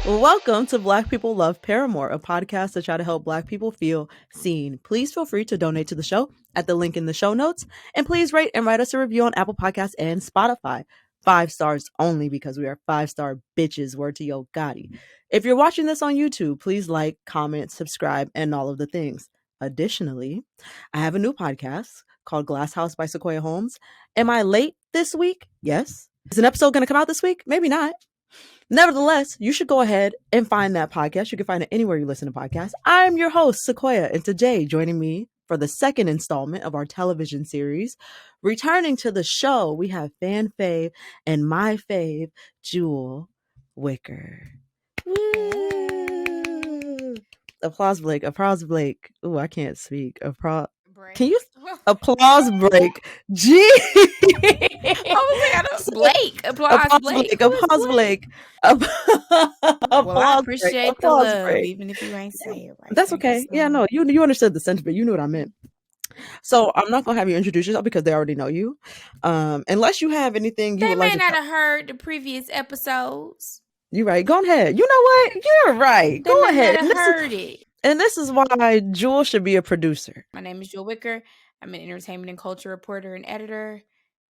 Welcome to Black People Love Paramore, a podcast to try to help Black people feel seen. Please feel free to donate to the show at the link in the show notes. And please rate and write us a review on Apple Podcasts and Spotify. 5 stars only because we are 5-star bitches. Word to Yo Gotti. If you're watching this on YouTube, please like, comment, subscribe, and all of the things. Additionally, I have a new podcast called Glass House by Sequoia Holmes. Am I late this week? Yes. Is an episode going to come out this week? Maybe not. Nevertheless, you should go ahead and find that podcast. You can find it anywhere you listen to podcasts. I'm your host, Sequoia, and today joining me for the second installment of our television series, returning to the show, we have fan fave and my fave, Jewel, Wicker. Woo! Applause, Blake. Applause, Blake. Ooh, I can't speak. Can you applause break? Gee, I was like, I don't Blake. Applause Blake. Applause Blake. Well, I appreciate the love, break. Even if you ain't say it right. That's okay. Yeah, no, you understood the sentiment. You knew what I meant. So I'm not gonna have you introduce yourself because they already know you. Unless you have anything you they would may like not have heard the previous episodes. You're right. Go ahead. You know what? You're right. Go ahead. And heard it. And this is why Jewel should be a producer. My name is Jewel Wicker. I'm an entertainment and culture reporter and editor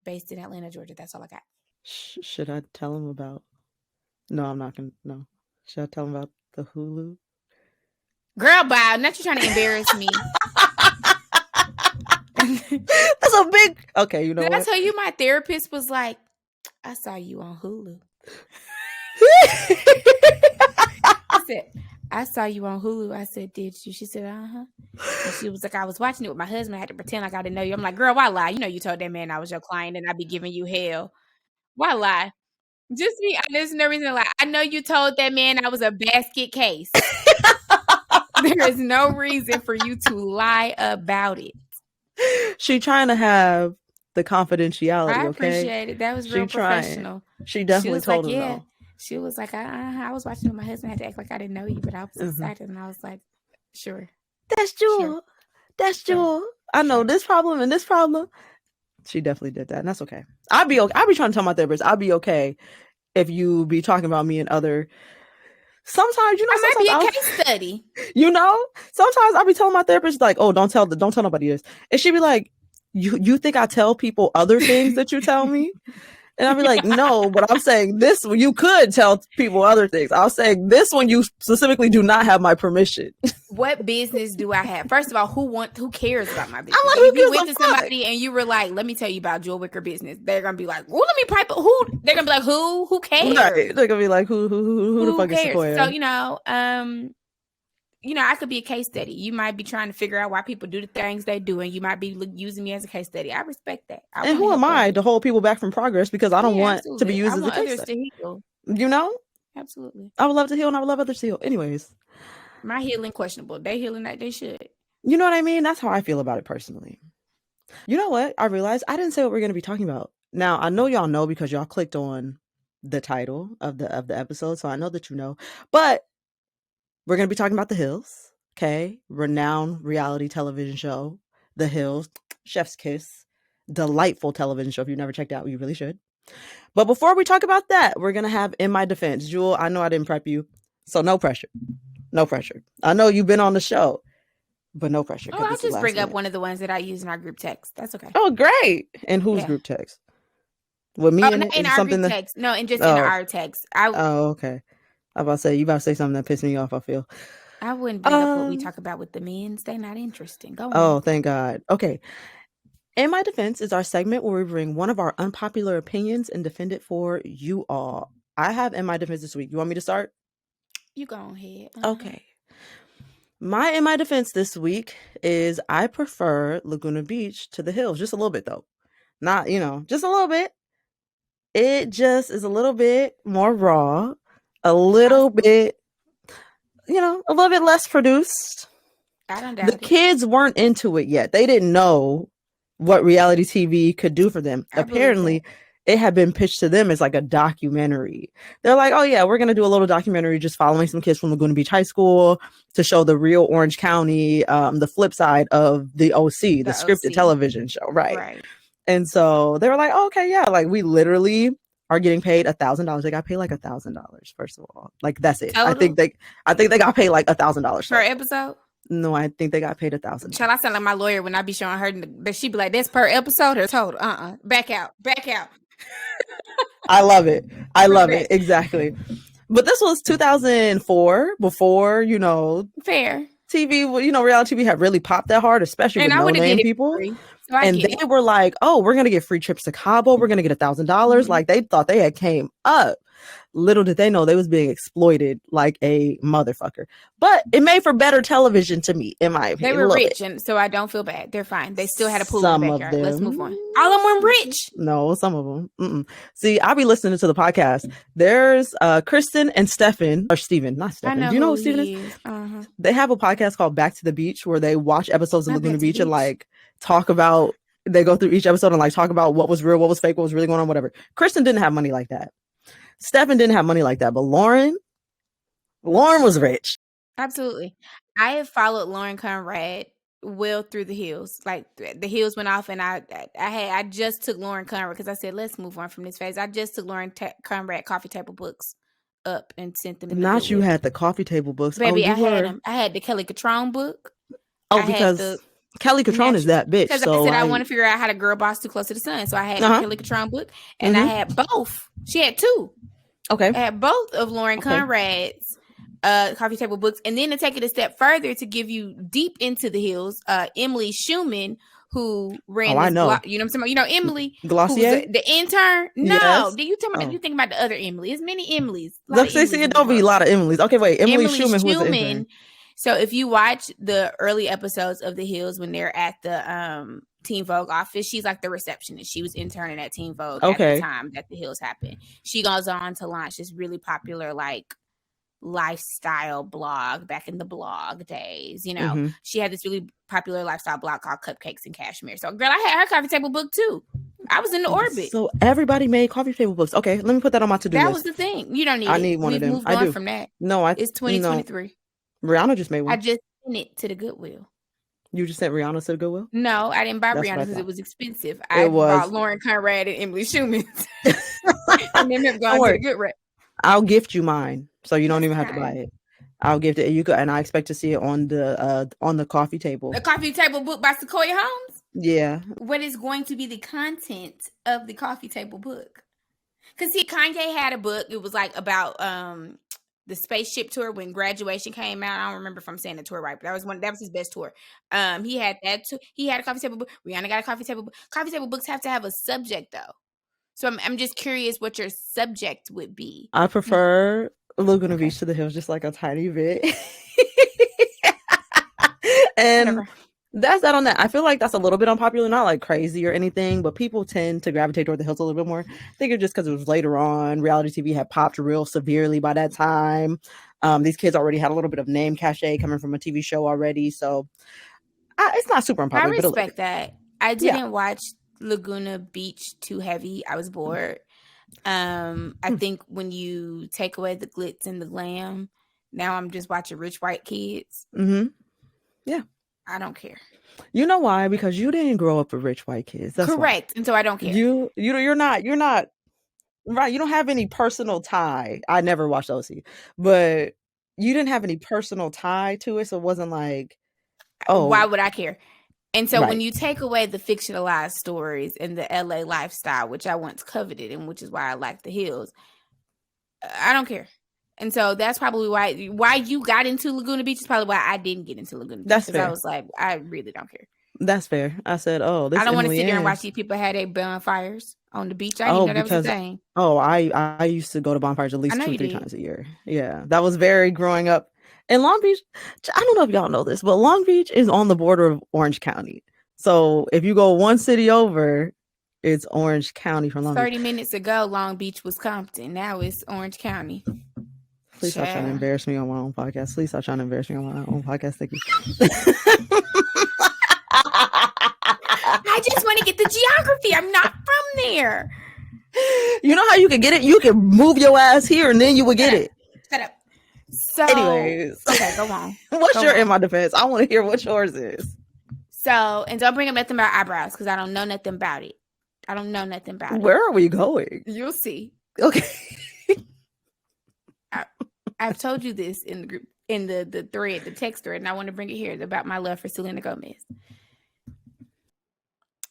based in Atlanta, Georgia. That's all I got. Should I tell him about? No, I'm not going to. No. Should I tell him about the Hulu? Girl, bye. Not you trying to embarrass me. That's a big. Okay, you know Did what? I tell you my therapist was like, I saw you on Hulu. I said, I saw you on Hulu. I said, did you? She said, uh-huh. And she was like, I was watching it with my husband. I had to pretend like I didn't know you. I'm like, girl, why lie? You know you told that man I was your client and I'd be giving you hell. Why lie? Just be honest. There's no reason to lie. I know you told that man I was a basket case. There is no reason for you to lie about it. She trying to have the confidentiality, I okay? appreciate it. That was real professional. She definitely told him, though. She was like, I was watching with my husband. I had to act like I didn't know you, but I was excited. And I was like, sure. That's Jewel. Sure. That's Jewel. Sure. I know this problem and this problem. She definitely did that. And that's okay. I'd be okay. I'd be trying to tell my therapist, I'd be okay if you be talking about me and other. Sometimes, you know, I might be a case study. You know, sometimes I'll be telling my therapist, like, oh, don't tell nobody this. And she'd be like, you think I tell people other things that you tell me? And I'll be like, no, but I'm saying this, you could tell people other things. I'll say this one, you specifically do not have my permission. What business do I have? First of all, who cares about my business? I'm like, if you went to somebody and you were like, let me tell you about Jewel Wicker business, they're going to be like, well, let me pipe who? They're going to be like, who? Who cares? Right. They're going to be like, who the fuck cares? Is Sequoia? So, I could be a case study. You might be trying to figure out why people do the things they do, and you might be using me as a case study. I respect that. And who am I to hold people back from progress? Because I don't want to be used as a case study. To heal. You know? Absolutely. I would love to heal, and I would love others to heal. Anyways. My healing questionable. They healing like they should. You know what I mean? That's how I feel about it personally. You know what? I realized I didn't say what we're going to be talking about. Now, I know y'all know because y'all clicked on the title of the episode, so I know that you know. But we're going to be talking about The Hills, okay? Renowned reality television show, The Hills, Chef's Kiss, delightful television show. If you've never checked it out, you really should. But before we talk about that, we're going to have In My Defense. Jewel, I know I didn't prep you, so no pressure. No pressure. I know you've been on the show, but no pressure. Oh, I'll just bring up one of the ones that I use in our group text. That's okay. Oh, great. And whose group text? With me in it? In our group text. No, and just in our text. Oh, okay. I was about to say, you about to say something that pissed me off, I feel. I wouldn't bring up what we talk about with the men's. They're not interesting. Go on. Oh, thank God. Okay. In My Defense is our segment where we bring one of our unpopular opinions and defend it for you all. I have In My Defense this week. You want me to start? You go ahead. Okay. My In My Defense this week is I prefer Laguna Beach to the Hills. Just a little bit, though. Not, just a little bit. It just is a little bit more raw. A little bit, a little bit less produced. I don't doubt the kids weren't into it yet. They didn't know what reality TV could do for them. Apparently, it had been pitched to them as like a documentary. They're like, oh yeah, we're going to do a little documentary just following some kids from Laguna Beach High School to show the real Orange County, the flip side of the OC, the scripted television show. Right. And so they were like, oh, okay, yeah, like we literally are getting paid $1,000. They got paid like $1,000. First of all, like that's it. Total? I think they got paid like $1,000 per episode. No, I think they got paid $1,000. Shall I sound like my lawyer when I be showing her that she be like, "That's per episode or total?" Back out. I love it. Exactly. But this was 2004, before fair TV. Reality TV had really popped that hard, especially with no-name people. So they were like, "Oh, we're gonna get free trips to Cabo. We're gonna get $1,000." Like they thought they had came up. Little did they know they was being exploited like a motherfucker. But it made for better television to me, in my opinion. They were rich, and so I don't feel bad. They're fine. They still had a pool in the backyard. Let's move on. All of them were rich. No, some of them. See, I'll be listening to the podcast. There's Kristen and Steven. Not Stefan. Do you know who Steven is? Uh-huh. They have a podcast called Back to the Beach where they watch episodes of Laguna Beach and like talk about, they go through each episode and like talk about what was real, what was fake, what was really going on, whatever. Kristen didn't have money like that. Stefan didn't have money like that, but Lauren was rich. Absolutely. I have followed Lauren Conrad well through the Hills. Like the Hills went off, and I just took Lauren Conrad because I said, let's move on from this phase. I just took Lauren Conrad coffee table books up and sent them. Not you had the coffee table books, baby. I had them. I had the Kelly Catrone book. Oh, because Kelly Catrone is that bitch. Because so I said I want to figure out how to girl boss too close to the sun. So I had the Kelly Catrone book, and I had both. She had two. Okay. I had both of Lauren Conrad's coffee table books. And then to take it a step further, to give you deep into the Hills, Emily Schumann, who ran I know. you know what I'm saying? You know Emily? Glossier? The intern? No. Yes. You think about the other Emily. There's many Emmys. Don't be a lot of Emmys. Okay, wait. Emily Schumann, who was the intern? So if you watch the early episodes of The Hills when they're at the Teen Vogue office, she's like the receptionist. She was interning at Teen Vogue at the time that The Hills happened. She goes on to launch this really popular like lifestyle blog back in the blog days. She had this really popular lifestyle blog called Cupcakes and Cashmere. So girl, I had her coffee table book too. I was in the orbit. So everybody made coffee table books. Okay, let me put that on my to-do list. That was the thing. You don't need I need one of them. Moved on from that. No, it's 2023. Rihanna just made one. I just sent it to the Goodwill. You just sent Rihanna to the Goodwill? No, I didn't buy Rihanna because it was expensive. I bought Lauren Conrad and Emily Schumann. And then they've gone to the Goodwill. I'll gift you mine, so you don't even have to buy it. I'll gift it. You could, and I expect to see it on the coffee table. The coffee table book by Sequoia Holmes? Yeah. What is going to be the content of the coffee table book? Because see, Kanye had a book. It was like about the spaceship tour when Graduation came out. I don't remember if I'm saying the tour right, but that was his best tour. He had that too. He had a coffee table book. Rihanna got a coffee table book. Coffee table books have to have a subject though. So I'm just curious what your subject would be. I prefer Laguna Beach to the Hills just like a tiny bit. And that's that on that. I feel like that's a little bit unpopular, not like crazy or anything, but people tend to gravitate toward the Hills a little bit more. I think it's just because it was later on. Reality TV had popped real severely by that time. These kids already had a little bit of name cachet coming from a TV show already. So it's not super unpopular. I respect that. I didn't watch Laguna Beach too heavy. I was bored. I think when you take away the glitz and the glam, now I'm just watching rich white kids. Yeah. I don't care. You know why? Because you didn't grow up with rich white kids. That's correct. Why. And so I don't care. You're not right. You don't have any personal tie. I never watched OC, but you didn't have any personal tie to it. So it wasn't like, oh, why would I care? And so when you take away the fictionalized stories and the LA lifestyle, which I once coveted and which is why I like the Hills, I don't care. And so that's probably why you got into Laguna Beach is probably why I didn't get into Laguna Beach. That's fair. I was like, I really don't care. That's fair. I said, I don't want to sit there and watch these people have their bonfires on the beach. I didn't know that was a thing. Oh, I used to go to bonfires at least 2-3 times a year. Yeah, that was very growing up. In Long Beach, I don't know if y'all know this, but Long Beach is on the border of Orange County. So if you go one city over, it's Orange County from Long Beach. 30 minutes ago, Long Beach was Compton. Now it's Orange County. Please stop trying to embarrass me on my own podcast. Please stop trying to embarrass me on my own podcast. Thank you. I just want to get the geography. I'm not from there. You know how you can get it? You can move your ass here and then you would get it. Shut up. So, anyways, okay, go on. What's your in my defense? I want to hear what yours is. So, and don't bring up nothing about eyebrows because I don't know nothing about it. I don't know nothing about it. Where are we going? You'll see. Okay. I've told you this in the group, in the thread, the text thread, and I want to bring it here about my love for Selena Gomez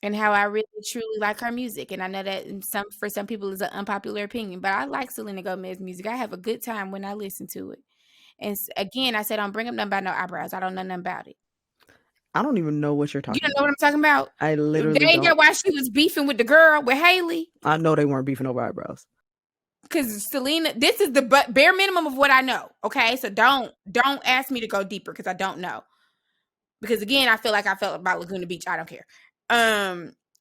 and how I really truly like her music. And I know that for some people is an unpopular opinion, but I like Selena Gomez music. I have a good time when I listen to it. And again, I said, don't bring up nothing about no eyebrows. I don't know nothing about it. I don't even know what you're talking You about. don't know what I'm talking about? I literally They ain't don't. that why she was beefing with the girl, with Haley? I know they weren't beefing over eyebrows. Because Selena, this is the bare minimum of what I know. Okay, so don't ask me to go deeper because I don't know. Because again, I feel like I felt about Laguna Beach. I don't care.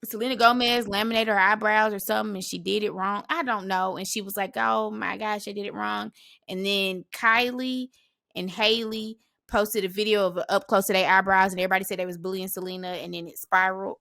Selena Gomez laminated her eyebrows or something, and she did it wrong. I don't know. And she was like, "Oh my gosh, I did it wrong." And then Kylie and Haley posted a video of up close to their eyebrows, and everybody said they was bullying Selena, and then it spiraled.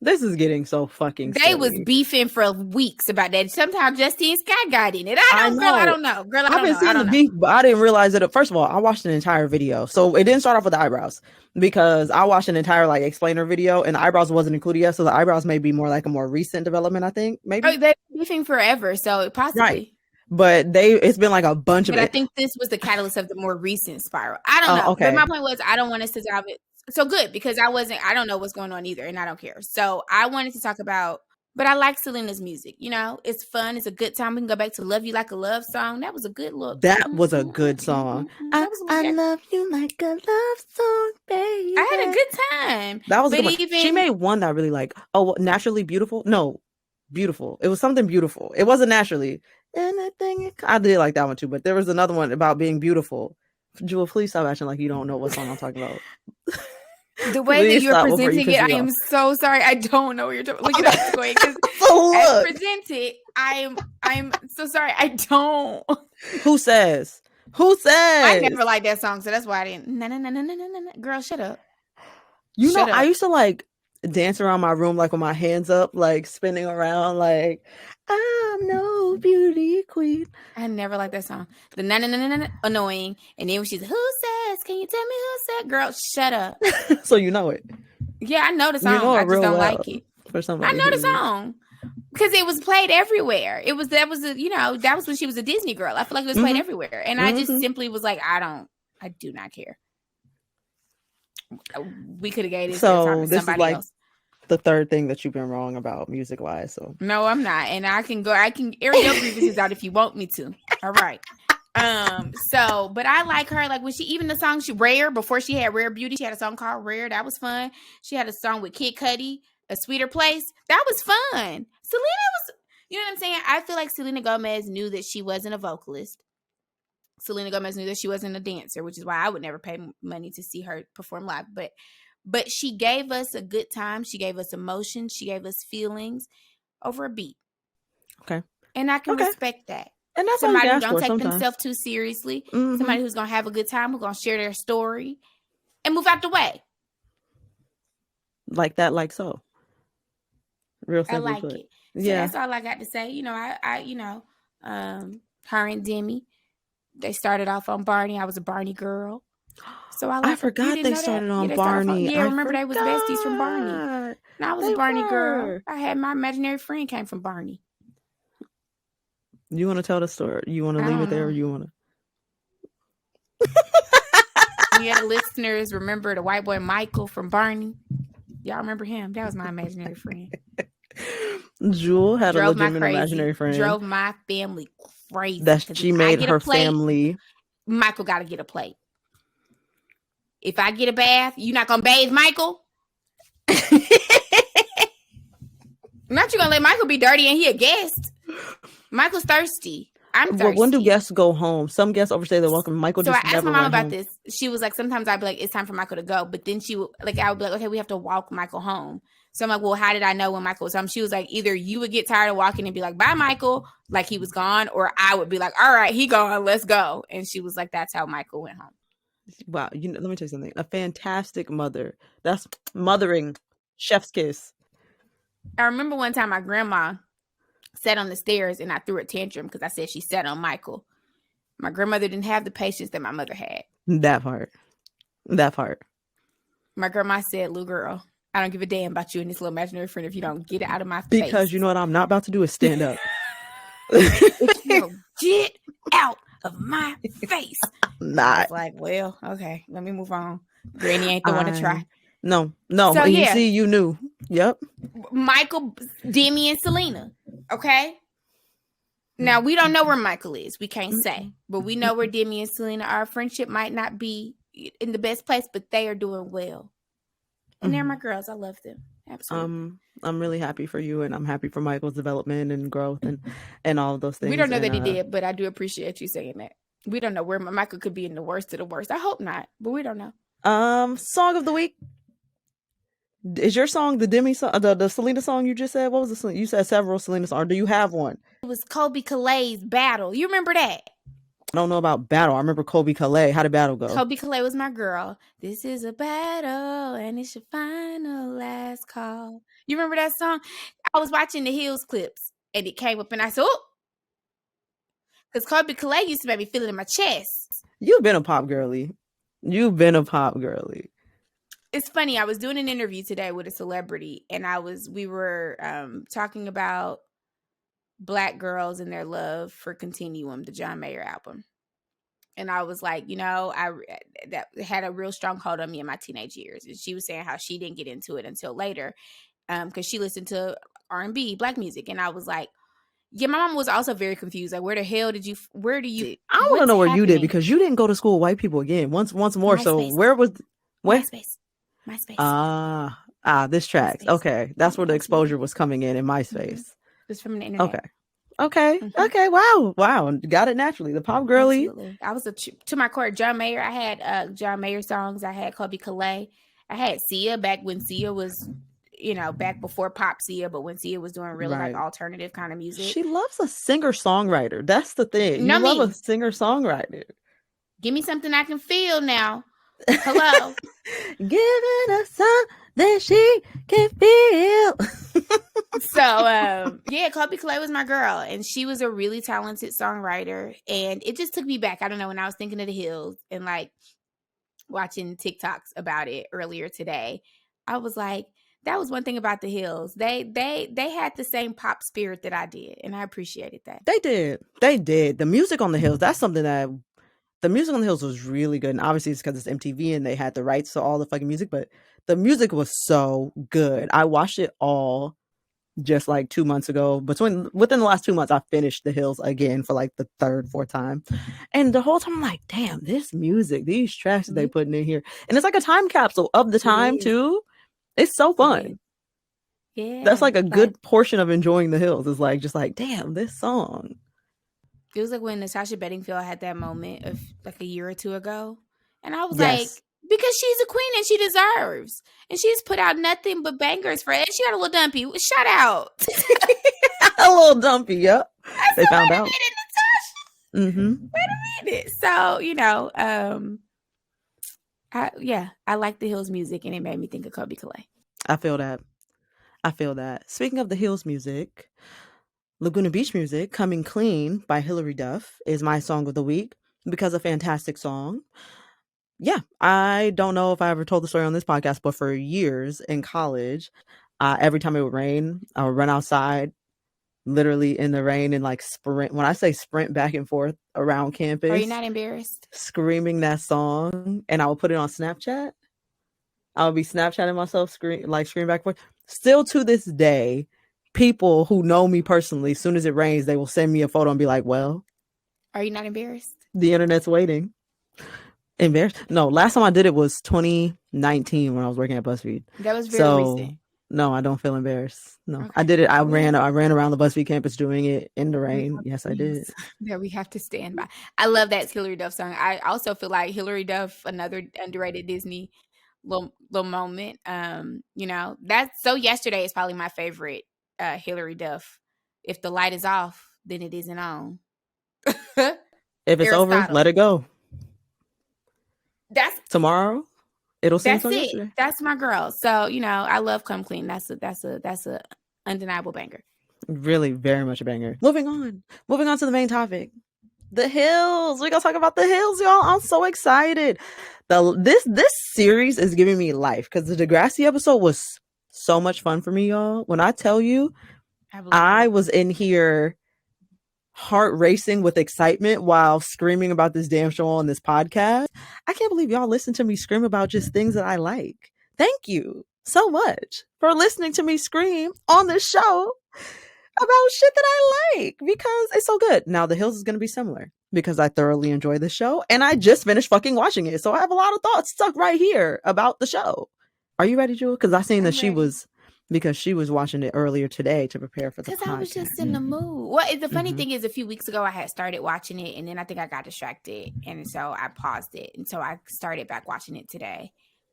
This is getting so fucking They silly. was beefing for weeks about that. Somehow Justine Scott got in it. I don't know. Girl, I've been seeing the beef, but I didn't realize that. First of all, I watched an entire video. So it didn't start off with the eyebrows because I watched an entire like explainer video and the eyebrows wasn't included yet. So the eyebrows may be more like a more recent development, I think. Maybe. Oh, they've been beefing forever. So possibly. Right. But it's been like a bunch of it. I think this was the catalyst of the more recent spiral. I don't know. Okay. But my point was, I don't want us to dive it. So good, because I don't know what's going on either, and I don't care. So I wanted to talk about, but I like Selena's music. You know, it's fun. It's a good time. We can go back to Love You Like a Love Song. That was a good look. That was a good song. I love you like a love song, baby. I had a good time. That was a good one. She made one that I really like. Oh, Naturally Beautiful? No, Beautiful. It was something beautiful. It wasn't Naturally. Anything. I did like that one too, but there was another one about being beautiful. Jewel, please stop acting like you don't know what song I'm talking about. The way that you're presenting it, I am so sorry. I don't know what you're talking about. Look it up, Sequoia, because as presented, I'm so sorry. I don't. Who says? I never liked that song, so that's why I didn't. No. Girl, shut up. I used to like dance around my room like with my hands up, like spinning around, like I'm no beauty queen. I never liked that song. The na annoying, and then when she's who says, can you tell me who said? Girl, shut up. So you know it. Yeah, I know the song. I just don't like it. For somebody I know the song because it was played everywhere. That was when she was a Disney girl. I feel like it was played everywhere, and I just simply was like, I do not care. We could have gave this to somebody else. The third thing that you've been wrong about music wise. So no, I'm not, and I can air your grievances out if you want me to. All right. But I like her. Like when the song Rare, before she had Rare Beauty, she had a song called Rare. That was fun. She had a song with Kid Cudi, A Sweeter Place. That was fun. Selena was, you know what I'm saying? I feel like Selena Gomez knew that she wasn't a vocalist. Selena Gomez knew that she wasn't a dancer, which is why I would never pay money to see her perform live. But she gave us a good time. She gave us emotion. She gave us feelings over a beat. Okay. And I can respect that. And that's somebody who don't take themselves too seriously. Mm-hmm. Somebody who's going to have a good time, who's going to share their story and move out the way. Like that, like so. Real simple. I like it. So that's all I got to say. You know, her and Demi, they started off on Barney. I was a Barney girl. So I forgot they started on Barney. I remember they was besties from Barney. And I was a Barney girl. I had my imaginary friend came from Barney. You want to tell the story? You want to leave it there, or you want to? Yeah, the listeners remember the white boy Michael from Barney. Y'all remember him? That was my imaginary friend. Jewel had a legitimate imaginary friend. Drove my family crazy. That she made her family. Michael got to get a plate. If I get a bath, you not gonna bathe Michael? Not you gonna let Michael be dirty and he a guest. Michael's thirsty. I'm thirsty. When do guests go home? Some guests overstay their welcome. Michael just I asked my mom about this. She was like, sometimes I'd be like, it's time for Michael to go. But then I would be like, okay, we have to walk Michael home. So I'm like, well, how did I know when Michael was home? She was like, either you would get tired of walking and be like, bye, Michael, like he was gone, or I would be like, all right, he gone, let's go. And she was like, that's how Michael went home. Wow. Let me tell you something. A fantastic mother. That's mothering. Chef's kiss. I remember one time my grandma sat on the stairs and I threw a tantrum because I said she sat on Michael. My grandmother didn't have the patience that my mother had. That part. My grandma said, little girl, I don't give a damn about you and this little imaginary friend if you don't get it out of my face. Because you know what I'm not about to do is stand up. If you don't get out of my face. Not. I was like, well, okay, let me move on. Granny ain't the one to try. No. So, You yeah. see, you knew. Yep. Michael, Demi, and Selena. Okay. Now, we don't know where Michael is. We can't say. But we know where Demi and Selena are. Our friendship might not be in the best place, but they are doing well. And they're my girls. I love them. Absolutely. I'm really happy for you, and I'm happy for Michael's development and growth and all of those things. We don't know that he did, but I do appreciate you saying that. We don't know where Michael could be in the worst of the worst. I hope not, but we don't know. Song of the week. Is your song the Demi song, the Selena song you just said? What was the song? You said several Selena songs. Or do you have one? It was Colby Calay's Battle. You remember that? I don't know about Battle. I remember Colby Calais. How did Battle go? Colby Calais was my girl. This is a battle, and it's your final last call. You remember that song? I was watching the Hills clips, and it came up, and I said, oh, because Colby Calais used to make me feel it in my chest. You've been a pop girly. It's funny. I was doing an interview today with a celebrity, and we were talking about Black girls and their love for Continuum, the John Mayer album. And I was like, that had a real strong hold on me in my teenage years. And she was saying how she didn't get into it until later because she listened to R&B, Black music. And I was like, yeah, my mom was also very confused. Like, where do you? I want to know where you did, because you didn't go to school with white people again. Once more. MySpace. So where was MySpace? This tracks. MySpace. Okay, that's where the exposure was coming in MySpace. Mm-hmm. It was from the internet. Okay. Okay. Wow. Got it naturally. The pop girly. Absolutely. I was to my core. John Mayer. I had John Mayer songs. I had Colby Calais. I had Sia back when Sia was, back before pop Sia, but when Sia was doing really like alternative kind of music. She loves a singer-songwriter. That's the thing. You love a singer-songwriter. Give me something I can feel now. Hello. Giving her something she can feel. So, Colby Calais was my girl, and she was a really talented songwriter, and it just took me back. I don't know, when I was thinking of the Hills and like watching TikToks about it earlier today, I was like, that was one thing about the Hills. They had the same pop spirit that I did, and I appreciated that. They did. The music on the Hills, that's something that the music on the Hills was really good. And obviously it's because it's MTV and they had the rights to all the fucking music, but the music was so good. I watched it all just like 2 months ago. Within the last 2 months, I finished the Hills again for like the third, fourth time. And the whole time I'm like, damn, this music, these tracks that they putting in here. And it's like a time capsule of the time too. It's so fun. Yeah. That's like a good portion of enjoying the Hills, is like, just like, damn, this song. It was like when Natasha Bedingfield had that moment of like a year or two ago. And I was like, because she's a queen and she deserves. And she's put out nothing but bangers for it. And she got a little dumpy. Shout out. A little dumpy, yep. They found out. Natasha. Mm-hmm. Wait a minute. So, I like the Hills music, and it made me think of Colby Calais. I feel that. Speaking of the Hills music, Laguna Beach music, Coming Clean by Hilary Duff is my song of the week because a fantastic song. Yeah, I don't know if I ever told the story on this podcast, but for years in college, every time it would rain, I would run outside, literally in the rain, and like sprint. When I say sprint back and forth around campus. Are you not embarrassed? Screaming that song, and I would put it on Snapchat. I would be Snapchatting myself, scream back and forth. Still to this day, people who know me personally, as soon as it rains, they will send me a photo and be like, well, are you not embarrassed? The internet's waiting. Embarrassed? No, last time I did it was 2019 when I was working at BuzzFeed. That was very recent. No, I don't feel embarrassed. No, okay. I did it. I ran around the BuzzFeed campus doing it in the rain. Yes, I did. That we have to stand by. I love that Hilary Duff song. I also feel like Hilary Duff, another underrated Disney little moment. That's so Yesterday is probably my favorite Hilary Duff. If the light is off, then it isn't on. If it's over, let it go. That's tomorrow. It'll seem that's so it. Yesterday. That's my girl. So I love Come Clean. That's a undeniable banger. Really, very much a banger. Moving on to the main topic. The Hills. We're gonna talk about the Hills, y'all. I'm so excited. This series is giving me life because the Degrassi episode was so much fun for me, y'all. When I tell you, I was in here heart racing with excitement while screaming about this damn show on this podcast. I can't believe y'all listen to me scream about just things that I like. Thank you so much for listening to me scream on this show about shit that I like because it's so good. Now, The Hills is going to be similar because I thoroughly enjoy the show and I just finished fucking watching it. So I have a lot of thoughts stuck right here about the show. Are you ready, Jewel? Because I seen that she was watching it earlier today to prepare for the podcast. Because I was just in the mood. Well, the funny thing is, a few weeks ago, I had started watching it, and then I think I got distracted, and so I paused it, and so I started back watching it today.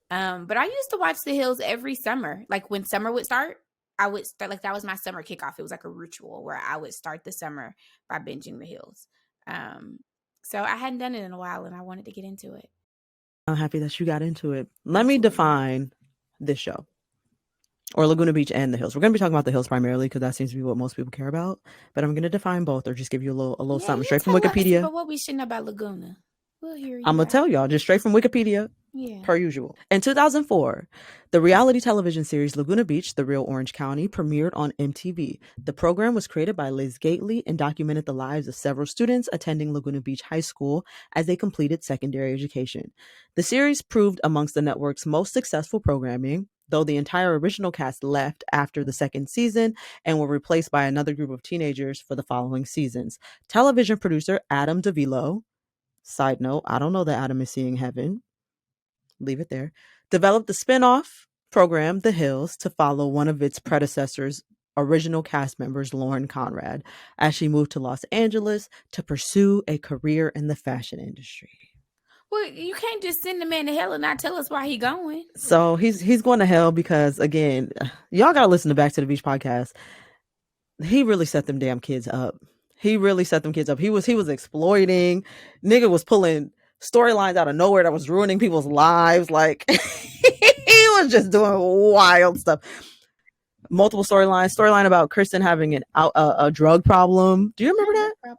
But I used to watch The Hills every summer. Like when summer would start, I would start, like that was my summer kickoff. It was like a ritual where I would start the summer by binging The Hills. So I hadn't done it in a while, and I wanted to get into it. I'm happy that you got into it. Let me define this show. Or Laguna Beach and The Hills. We're going to be talking about The Hills primarily because that seems to be what most people care about. But I'm going to define both or just give you a little something straight from Wikipedia. But what we should know about Laguna? We'll hear you. I'm going to tell y'all just straight from Wikipedia. Yeah. Per usual. In 2004, the reality television series Laguna Beach, The Real Orange County premiered on MTV. The program was created by Liz Gately and documented the lives of several students attending Laguna Beach High School as they completed secondary education. The series proved amongst the network's most successful programming, though the entire original cast left after the second season and were replaced by another group of teenagers for the following seasons. Television producer Adam DeVilo, side note, I don't know that Adam is seeing heaven, leave it there, developed the spin-off program The Hills to follow one of its predecessors' original cast members, Lauren Conrad, as she moved to Los Angeles to pursue a career in the fashion industry. Well, you can't just send the man to hell and not tell us why he's going. So he's going to hell because, again, y'all got to listen to Back to the Beach podcast. He really set them damn kids up. He really set them kids up. He was exploiting. Nigga was pulling storylines out of nowhere that was ruining people's lives. Like, he was just doing wild stuff. Multiple storylines. Storyline about Kristen having a drug problem. Do you remember that?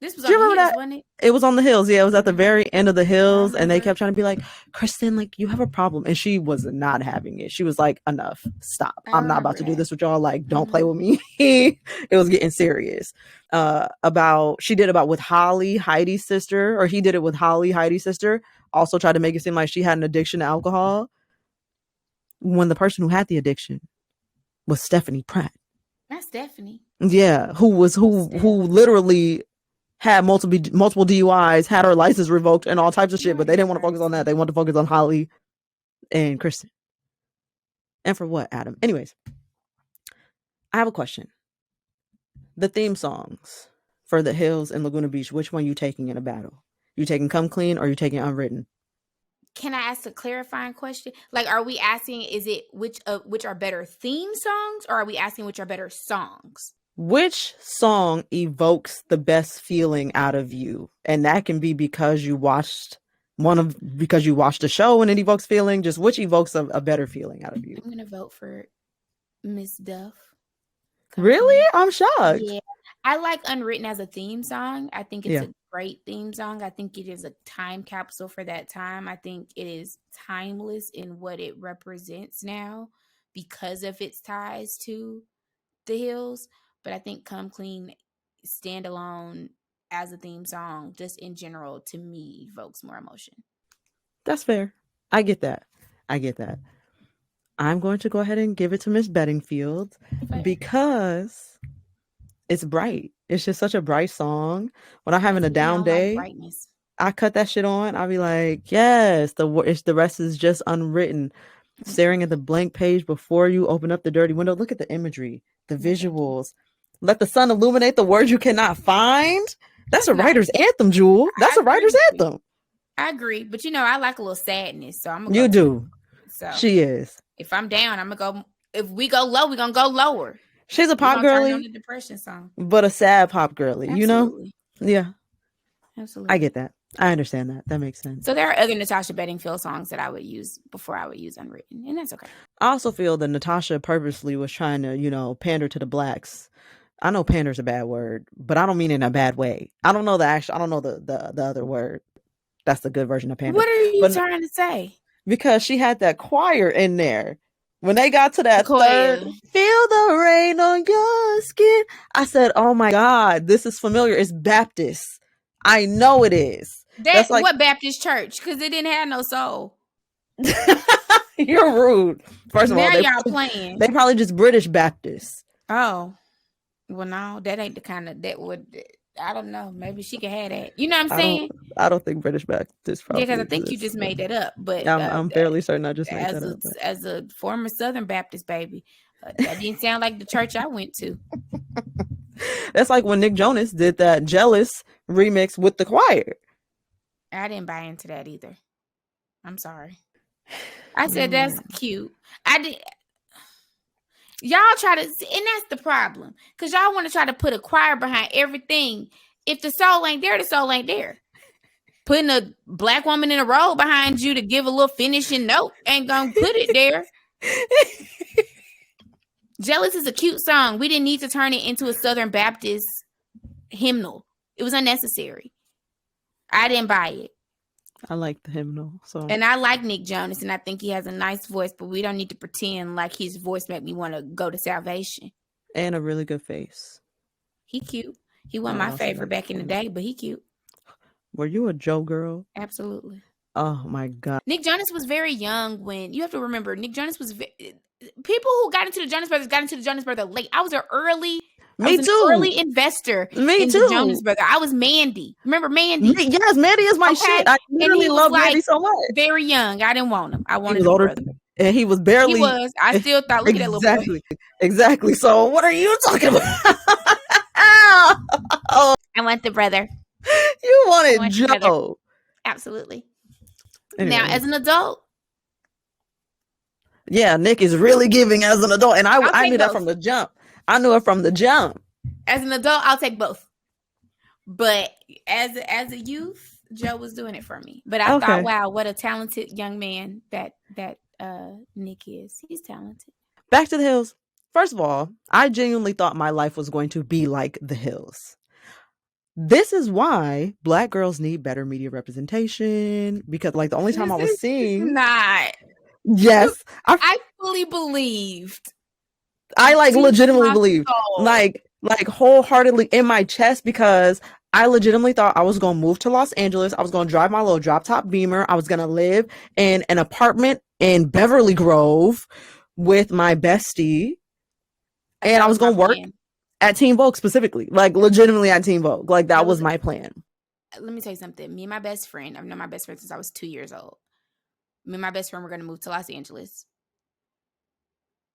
This was on The Hills, wasn't it? It was on The Hills. Yeah, it was at the very end of The Hills, and they kept trying to be like, Kristen, like, you have a problem. And she was not having it. She was like, enough. Stop. I'm not about to do this with y'all. Like, don't play with me. It was getting serious. She did about with Holly, Heidi's sister, or he did it with Holly, Heidi's sister. Also tried to make it seem like she had an addiction to alcohol when the person who had the addiction was Stephanie Pratt. Not Stephanie. Yeah, who literally had multiple DUIs, had her license revoked and all types of shit, but they didn't want to focus on that. They wanted to focus on Holly and Kristen. And for what, Adam? Anyways, I have a question. The theme songs for The Hills and Laguna Beach, which one you taking in a battle? You taking Come Clean or you taking Unwritten? Can I ask a clarifying question? Like, are we asking, is it which are better theme songs, or are we asking which are better songs? Which song evokes the best feeling out of you? And that can be because you watched the show and it evokes feeling. Just which evokes a better feeling out of you? I'm gonna vote for Miss Duff. Really? I'm shocked. Yeah, I like Unwritten as a theme song. I think it's a great theme song. I think it is a time capsule for that time. I think it is timeless in what it represents now because of its ties to The Hills. But I think Come Clean standalone as a theme song, just in general, to me, evokes more emotion. That's fair. I get that. I'm going to go ahead and give it to Miss Bedingfield because it's bright. It's just such a bright song. When I'm having a down day, I cut that shit on. I'll be like, yes, the rest is just unwritten. Staring at the blank page before you open up the dirty window. Look at the imagery, the visuals. Let the sun illuminate the words you cannot find. That's a writer's anthem, Jewel. That's a writer's anthem. I agree, but I like a little sadness, so I'm gonna. You do. So she is. If I'm down, I'm gonna go. If we go low, we're gonna go lower. She's a pop girly, turn on the depression song, but a sad pop girly. Absolutely. Yeah. Absolutely. I get that. I understand that. That makes sense. So there are other Natasha Bedingfield songs that I would use before I would use Unwritten, and that's okay. I also feel that Natasha purposely was trying to, pander to the blacks. I know pander's a bad word, but I don't mean it in a bad way. I don't know the other word. That's the good version of pander. What are you trying to say? Because she had that choir in there When they got to that Sequoia. third, feel the rain on your skin, I said, oh my God, this is familiar. It's Baptist. I know it is. That's like, what Baptist church? Because it didn't have no soul. You're rude. First of all, y'all playing. They probably just British Baptists. Oh. Well, no, that ain't the kind of, that would, I don't know. Maybe she could have that. You know what I'm saying? I don't think British Baptists probably. Yeah, because I think you just made that up. But I'm fairly certain I just made that up. As a former Southern Baptist baby, that didn't sound like the church I went to. That's like when Nick Jonas did that Jealous remix with the choir. I didn't buy into that either. I'm sorry. I said that's cute. I did. Y'all try to, and that's the problem, because y'all want to try to put a choir behind everything. If the soul ain't there, the soul ain't there. Putting a black woman in a robe behind you to give a little finishing note ain't gonna put it there. Jealous is a cute song. We didn't need to turn it into a Southern Baptist hymnal. It was unnecessary. I didn't buy it. I like the hymnal. And I like Nick Jonas, and I think he has a nice voice, but we don't need to pretend like his voice made me want to go to salvation. And a really good face. He cute. He wasn't my favorite back in the day, but he cute. Were you a Joe girl? Absolutely. Oh my God. Nick Jonas was very young when, you have to remember, Nick Jonas was, people who got into the Jonas Brothers late. I was an early investor in the Jonas Brothers. I was Mandy. Remember Mandy? Yes, Mandy is my shit. I really love Mandy so much. Very young. I didn't want him. I wanted his brother. And he was barely. He was. I still thought, look at that little boy. Exactly. So what are you talking about? I want the brother. You wanted Joe. Absolutely. Anyway. Now, as an adult. Yeah, Nick is really giving as an adult. And I knew that from the jump. I knew it from the jump. As an adult, I'll take both. But as a youth, Joe was doing it for me. But I thought, wow, what a talented young man that Nick is. He's talented. Back to the Hills. First of all, I genuinely thought my life was going to be like the Hills. This is why Black girls need better media representation, because like the only time I was seeing yes, I fully believed. I like legitimately believed, like wholeheartedly in my chest, because I legitimately thought I was going to move to Los Angeles. I was going to drive my little drop top Beamer. I was going to live in an apartment in Beverly Grove with my bestie. And I was going to work at Teen Vogue specifically, like legitimately at Teen Vogue. Like that was my plan. Let me tell you something. Me and my best friend, I've known my best friend since I was 2 years old. Me and my best friend were going to move to Los Angeles.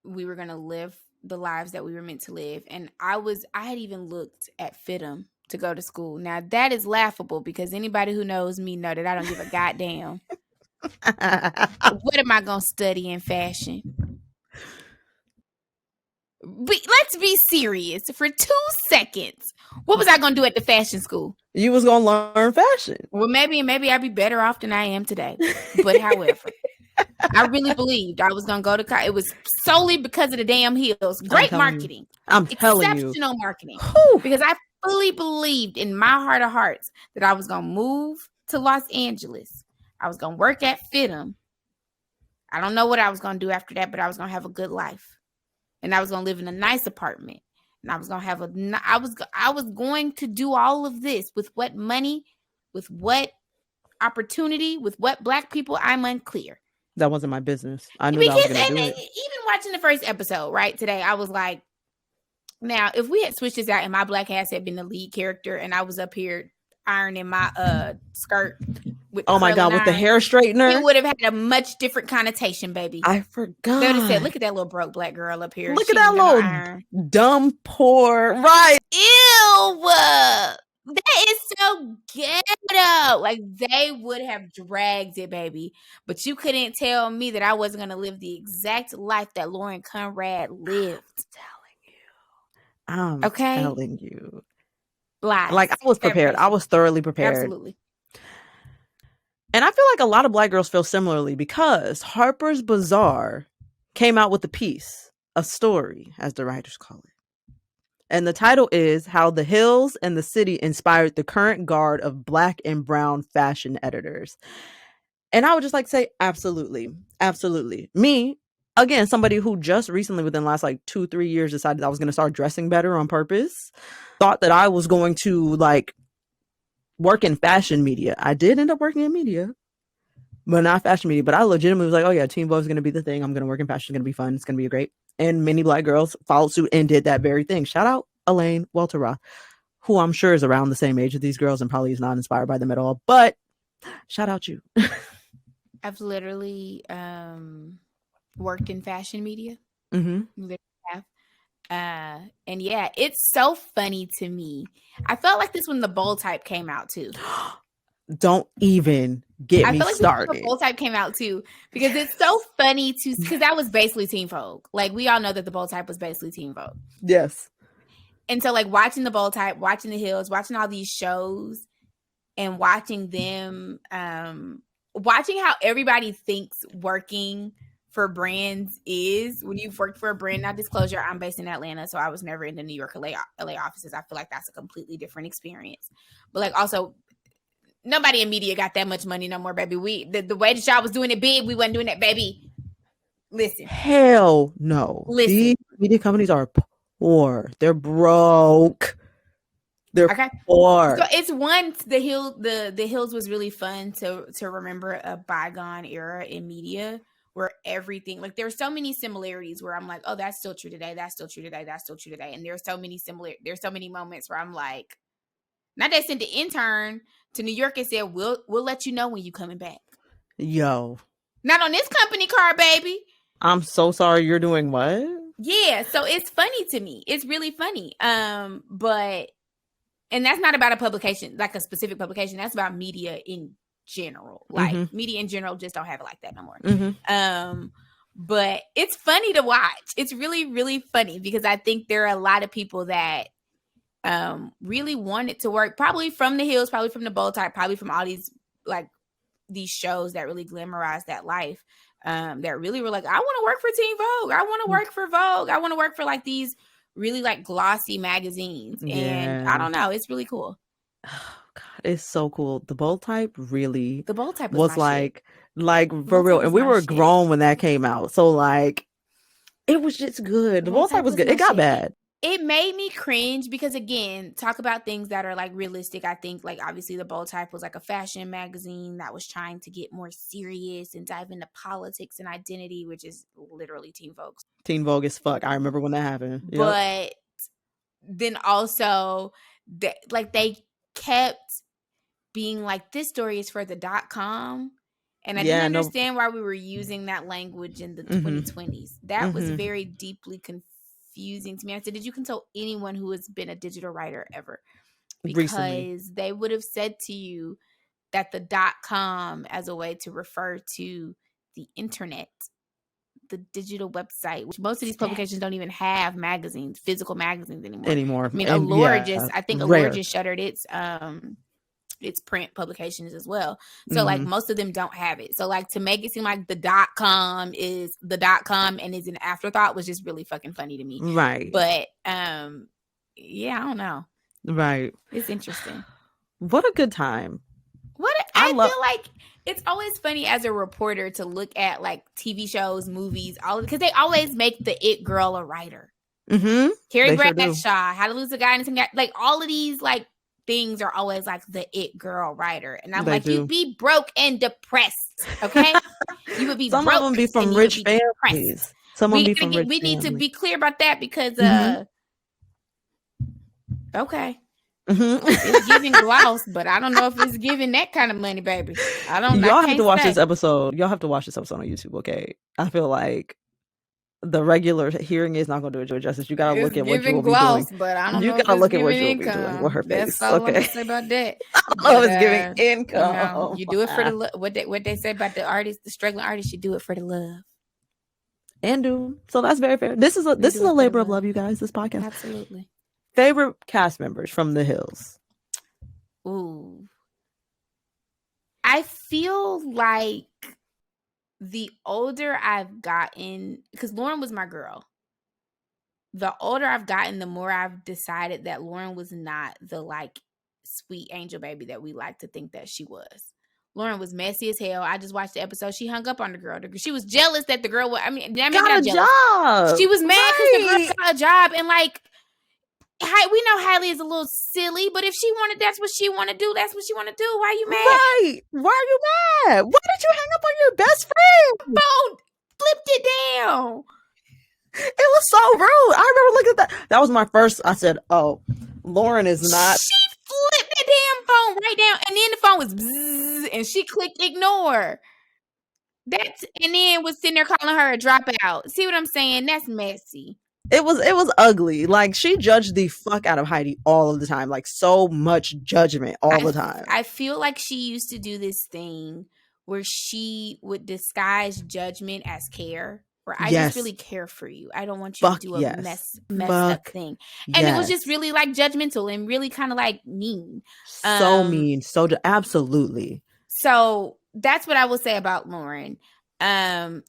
We were going to live the lives that we were meant to live. And I had even looked at FITM to go to school. Now that is laughable, because anybody who knows me know that I don't give a goddamn. What am I going to study in fashion? But let's be serious for 2 seconds. What was I going to do at the fashion school? You was going to learn fashion. Well, maybe I'd be better off than I am today. But however, I really believed I was going to go to college. It was solely because of the damn Hills. Great marketing. I'm telling you. Exceptional marketing. Because I fully believed in my heart of hearts that I was going to move to Los Angeles. I was going to work at FITM. I don't know what I was going to do after that, but I was going to have a good life. And I was going to live in a nice apartment. And I was going to have I was going to do all of this with what money, with what opportunity, with what Black people, I'm unclear. That wasn't my business. I knew that I was going to do it. Even watching the first episode, right, today, I was like, now, if we had switched this out and my black ass had been the lead character and I was up here ironing my skirt with my God, with the hair straightener, it would have had a much different connotation, baby. I forgot. They would have said, look at that little broke Black girl up here. Look at that little dumb, poor, right? Ew! That is so ghetto. Like, they would have dragged it, baby. But you couldn't tell me that I wasn't going to live the exact life that Lauren Conrad lived. I'm telling you. Lies. Like, I was prepared. I was thoroughly prepared. Absolutely. And I feel like a lot of Black girls feel similarly, because Harper's Bazaar came out with a piece, a story, as the writers call it. And the title is How the Hills and the City Inspired the Current Guard of Black and Brown Fashion Editors. And I would just like to say, absolutely. Absolutely. Me, again, somebody who just recently, within the last like 2-3 years, decided I was going to start dressing better on purpose, thought that I was going to like work in fashion media. I did end up working in media, but not fashion media. But I legitimately was like, oh yeah, Teen Vogue is going to be the thing. I'm going to work in fashion. It's going to be fun. It's going to be great. And many Black girls followed suit and did that very thing. Shout out Elaine Welteroth, who I'm sure is around the same age as these girls and probably is not inspired by them at all. But shout out you. I've literally worked in fashion media. Mm-hmm. Literally have. And yeah, it's so funny to me. I felt like this when the bold type came out too. Don't even get me started. The bold type came out too, because it's so funny because that was basically Teen Vogue. Like, we all know that the bold type was basically Teen Vogue. Yes. And so like watching the bold type, watching the Hills, watching all these shows and watching them, watching how everybody thinks working for brands is. When you've worked for a brand, not disclosure, I'm based in Atlanta, so I was never in the New York LA offices. I feel like that's a completely different experience. But like, also, nobody in media got that much money no more, baby. The way that y'all was doing it big, we wasn't doing that, baby. Listen. Hell no. Listen. These media companies are poor. They're broke. They're poor. So it's one, the Hills was really fun to remember a bygone era in media where everything, like, there's so many similarities where I'm like, oh, that's still true today. That's still true today. That's still true today. And there's so many moments where I'm like, now they sent the intern to New York and said, we'll let you know when you coming back. Yo. Not on this company card, baby. I'm so sorry. You're doing what? Yeah. So it's funny to me. It's really funny. But, and that's not about a publication, like a specific publication. That's about media in general. Like, media in general just don't have it like that no more. But it's funny to watch. It's really, really funny because I think there are a lot of people that really want it to work, probably from the Hills, probably from the bold type, probably from all these, like, these shows that really glamorize that life, that really were like, I want to work for Teen Vogue. I want to work for Vogue. I want to work for like these really like glossy magazines. Yeah. And I don't know. It's really cool. Oh God, it's so cool. The bold type really was like for real. And we were grown when that came out. So like, it was just good. The bold type was good. It got bad. It made me cringe because, again, talk about things that are like realistic. I think, like, obviously the bold type was like a fashion magazine that was trying to get more serious and dive into politics and identity, which is literally Teen Vogue. Teen Vogue as fuck. I remember when that happened. Yep. But then also, they kept being like, this story is for the .com. And I didn't understand why we were using that language in the 2020s. That was very deeply confusing to me. I said, did you consult anyone who has been a digital writer ever? Because recently, they would have said to you that the .com as a way to refer to the internet, the digital website, which most of these publications don't even have magazines, physical magazines anymore. I mean, Allure just shuttered its print publications as well. So like, most of them don't have it. So like, to make it seem like the .com is the .com and is an afterthought was just really fucking funny to me. Right. But yeah, I don't know. Right. It's interesting. What a good time. I feel like it's always funny as a reporter to look at like TV shows, movies, all because they always make the it girl a writer. Carrie Bradshaw, How to Lose a Guy in a like all of these like things are always like the it girl writer. And I'm like, you'd be broke and depressed, okay? You would be Some broke. Some of them be from rich families. We need to be clear about that because, okay. It's giving gloss, but I don't know if it's giving that kind of money, baby. I don't know. Y'all have to watch this episode. Y'all have to watch this episode on YouTube, okay? I feel like the regular hearing is not going to do it justice. You gotta look at what you will be doing. But I don't you know gotta look at what you'll be doing with her face. That's all I'm gonna say about that. Oh, it's giving income. You do it for the love. What they say about the artist, the struggling artist, you do it for the love. And do so. That's very fair. This is a labor of love, you guys. This podcast, absolutely. Favorite cast members from The Hills? Ooh, I feel like the older I've gotten, because Lauren was my girl. The older I've gotten, the more I've decided that Lauren was not the like sweet angel baby that we like to think that she was. Lauren was messy as hell. I just watched the episode. She hung up on the girl. She was jealous that the girl was, got not a jealous. job. She was mad because the girl got a job. And like, we know Hailey is a little silly, but if she wanted, that's what she want to do. That's what she want to do. Why are you mad? Right. Why are you mad? Why did you hang up on your best friend? Phone flipped it down. It was so rude. I remember looking at that. That was my first. I said, "Oh, Lauren is not." She flipped the damn phone right down, and then the phone was bzzz, and she clicked ignore. And then was sitting there calling her a dropout. See what I'm saying? That's messy. It was ugly. Like, she judged the fuck out of Heidi all of the time. Like, so much judgment all the time. I feel like she used to do this thing where she would disguise judgment as care. Where I just really care for you. I don't want you to do a mess up thing. And it was just really like judgmental and really kind of like mean. So mean. So absolutely. So that's what I will say about Lauren. I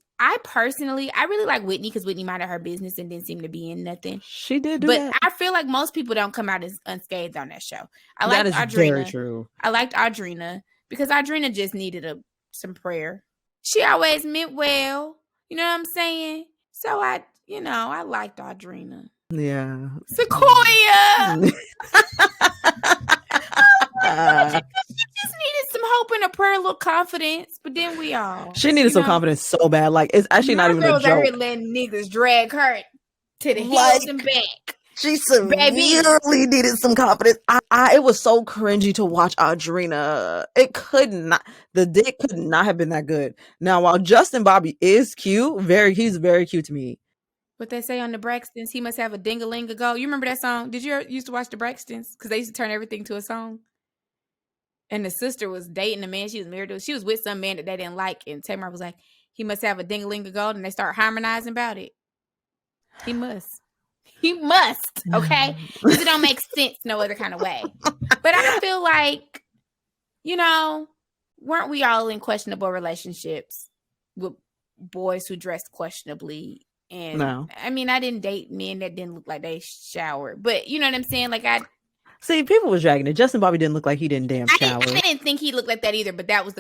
really like Whitney because Whitney minded her business and didn't seem to be in nothing. She did do that. But I feel like most people don't come out as unscathed on that show. That is Audrina. Very true. I liked Audrina because Audrina just needed some prayer. She always meant well. You know what I'm saying? So I liked Audrina. Yeah. Sequoia! She just needed some hope and a prayer, a little confidence, but then we all. She needed some confidence so bad. Like, it's actually not even a joke. Girls are letting niggas drag her to the hills and back. She severely needed some confidence. It was so cringy to watch Audrina. The dick could not have been that good. Now, while Justin Bobby is cute, he's very cute to me. What they say on the Braxtons, he must have a ding-a-ling-a-go. You remember that song? Did you used to watch the Braxtons? Because they used to turn everything to a song. And the sister was dating a man she was married to. She was with some man that they didn't like. And Tamar was like, he must have a ding-a-ling-a-go. And they start harmonizing about it. He must. He must, okay? Because it don't make sense no other kind of way. But I feel like, weren't we all in questionable relationships with boys who dressed questionably? And no. I mean, I didn't date men that didn't look like they showered. But you know what I'm saying? Like, see, people was dragging it. Justin Bobby didn't look like he didn't damn shower. I didn't think he looked like that either, but that was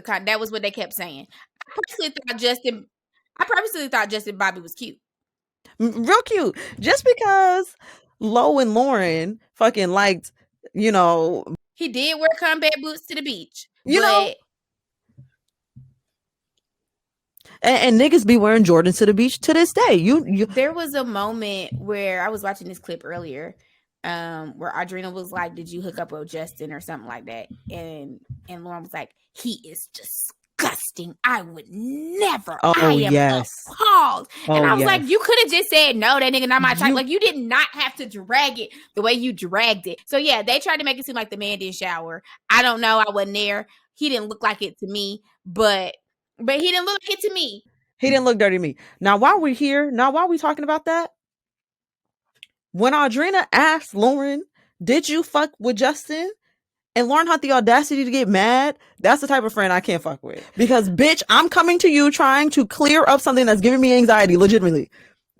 what they kept saying. I purposely thought Justin Bobby was cute. Real cute. Just because Lo and Lauren fucking liked, he did wear combat boots to the beach. And niggas be wearing Jordans to the beach to this day. There was a moment where I was watching this clip earlier, where Audrina was like, "Did you hook up with Justin or something like that?" And Lauren was like, "He is disgusting. I would never. Oh, I am appalled." And I was like, "You could have just said no. That nigga not my type." Like, you did not have to drag it the way you dragged it. So yeah, they tried to make it seem like the man didn't shower. I don't know. I wasn't there. He didn't look like it to me, but he didn't look like it to me. He didn't look dirty to me. Now, while we're talking about that, when Audrina asked Lauren, "Did you fuck with Justin?" and Lauren had the audacity to get mad, that's the type of friend I can't fuck with. Because, bitch, I'm coming to you trying to clear up something that's giving me anxiety, legitimately.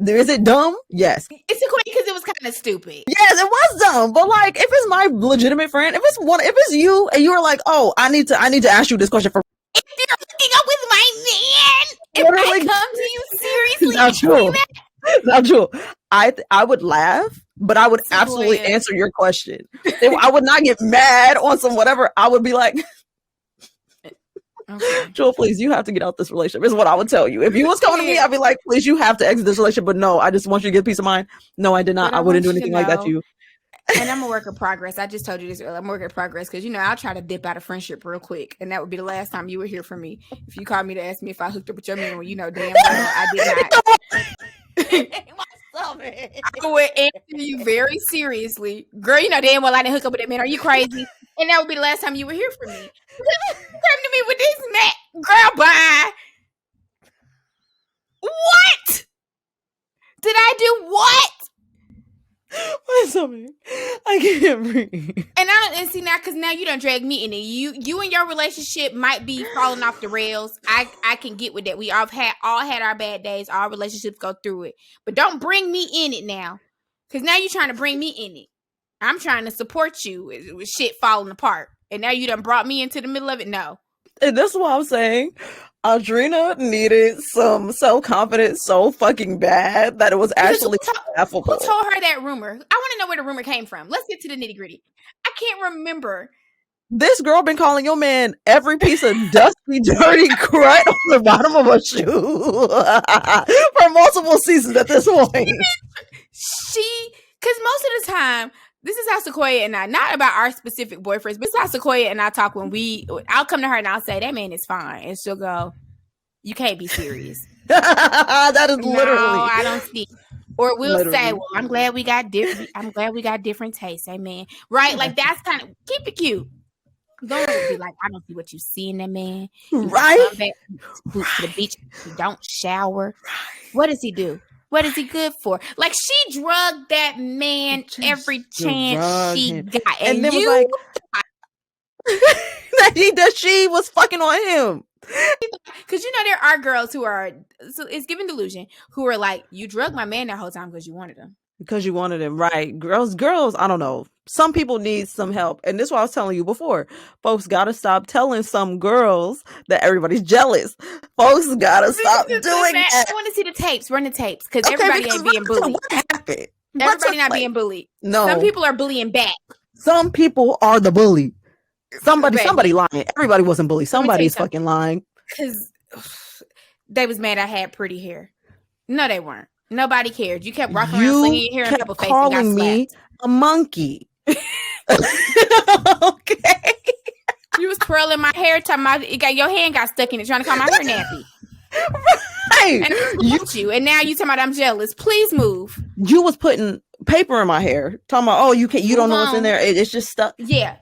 Is it dumb? Yes. It's a because it was kind of stupid. Yes, it was dumb. But like, if it's my legitimate friend, if it's you and you are like, "Oh, I need to ask you this question for." If you're hooking up with my man, if I come to you seriously, not true. Not true. I would laugh, but I would absolutely answer your question. I would not get mad on some whatever. I would be like, okay. "Jewel, please, you have to get out this relationship," is what I would tell you. If you was coming to me, I'd be like, "Please, you have to exit this relationship." But no, I just want you to get peace of mind. No, I did not. I wouldn't do anything like that to you. And I'm a work in progress. I just told you this earlier. I'm a work in progress because, I'll try to dip out of friendship real quick. And that would be the last time you would hear from me. If you called me to ask me if I hooked up with your man, well, damn well I did not. I would answer you very seriously. Girl, damn well I didn't hook up with that man. Are you crazy? And that would be the last time you would hear from me. Come to me with this man. Girl, bye. What? Did I do what? My stomach. I can't breathe. And see now, because now you done drag me in it. You and your relationship might be falling off the rails. I can get with that. We all had our bad days. All relationships go through it. But don't bring me in it now. Because now you're trying to bring me in it. I'm trying to support you with shit falling apart. And now you done brought me into the middle of it. No. And that's what I'm saying. Audrina needed some self-confidence so fucking bad that it was actually laughable. Who told her that rumor? I want to know where the rumor came from. Let's get to the nitty-gritty. I can't remember. This girl been calling your man every piece of dusty, dirty crud on the bottom of a shoe for multiple seasons at this point. Because most of the time, this is how Sequoia and I, not about our specific boyfriends, but this is how Sequoia and I talk when I'll come to her and I'll say, that man is fine. And she'll go, you can't be serious. That is literally. No, I don't see. Or we'll say, well, I'm glad we got different tastes. Amen. Right? Like, that's kind of, keep it cute. Don't be like, I don't see what you see in that man. Right? Boots to the beach. He don't shower. What does he do? What is he good for? Like, she drugged that man every chance she got. And then was like, that she was fucking on him. Because there are girls who are, so it's given delusion, who are like, you drugged my man that whole time because you wanted him. Because you wanted him, right? Girls, I don't know. Some people need some help. And this is what I was telling you before. Folks got to stop telling some girls that everybody's jealous. Folks got to stop doing that. I want to see the tapes. Run the tapes. Because everybody ain't being bullied. What happened? Everybody not being bullied. No. Some people are bullying back. Some people are the bully. Somebody lying. Everybody wasn't bullied. Somebody's fucking lying. Because they was mad I had pretty hair. No, they weren't. Nobody cared. You kept walking around slinging your hair in people's face and got calling me a monkey. Okay. You was twirling my hair, talking about your hand got stuck in it, trying to call my hair nappy. Right. And I want you, and now you talking about I'm jealous. Please move. You was putting paper in my hair, talking about, you don't know what's in there. It's just stuck. Yeah.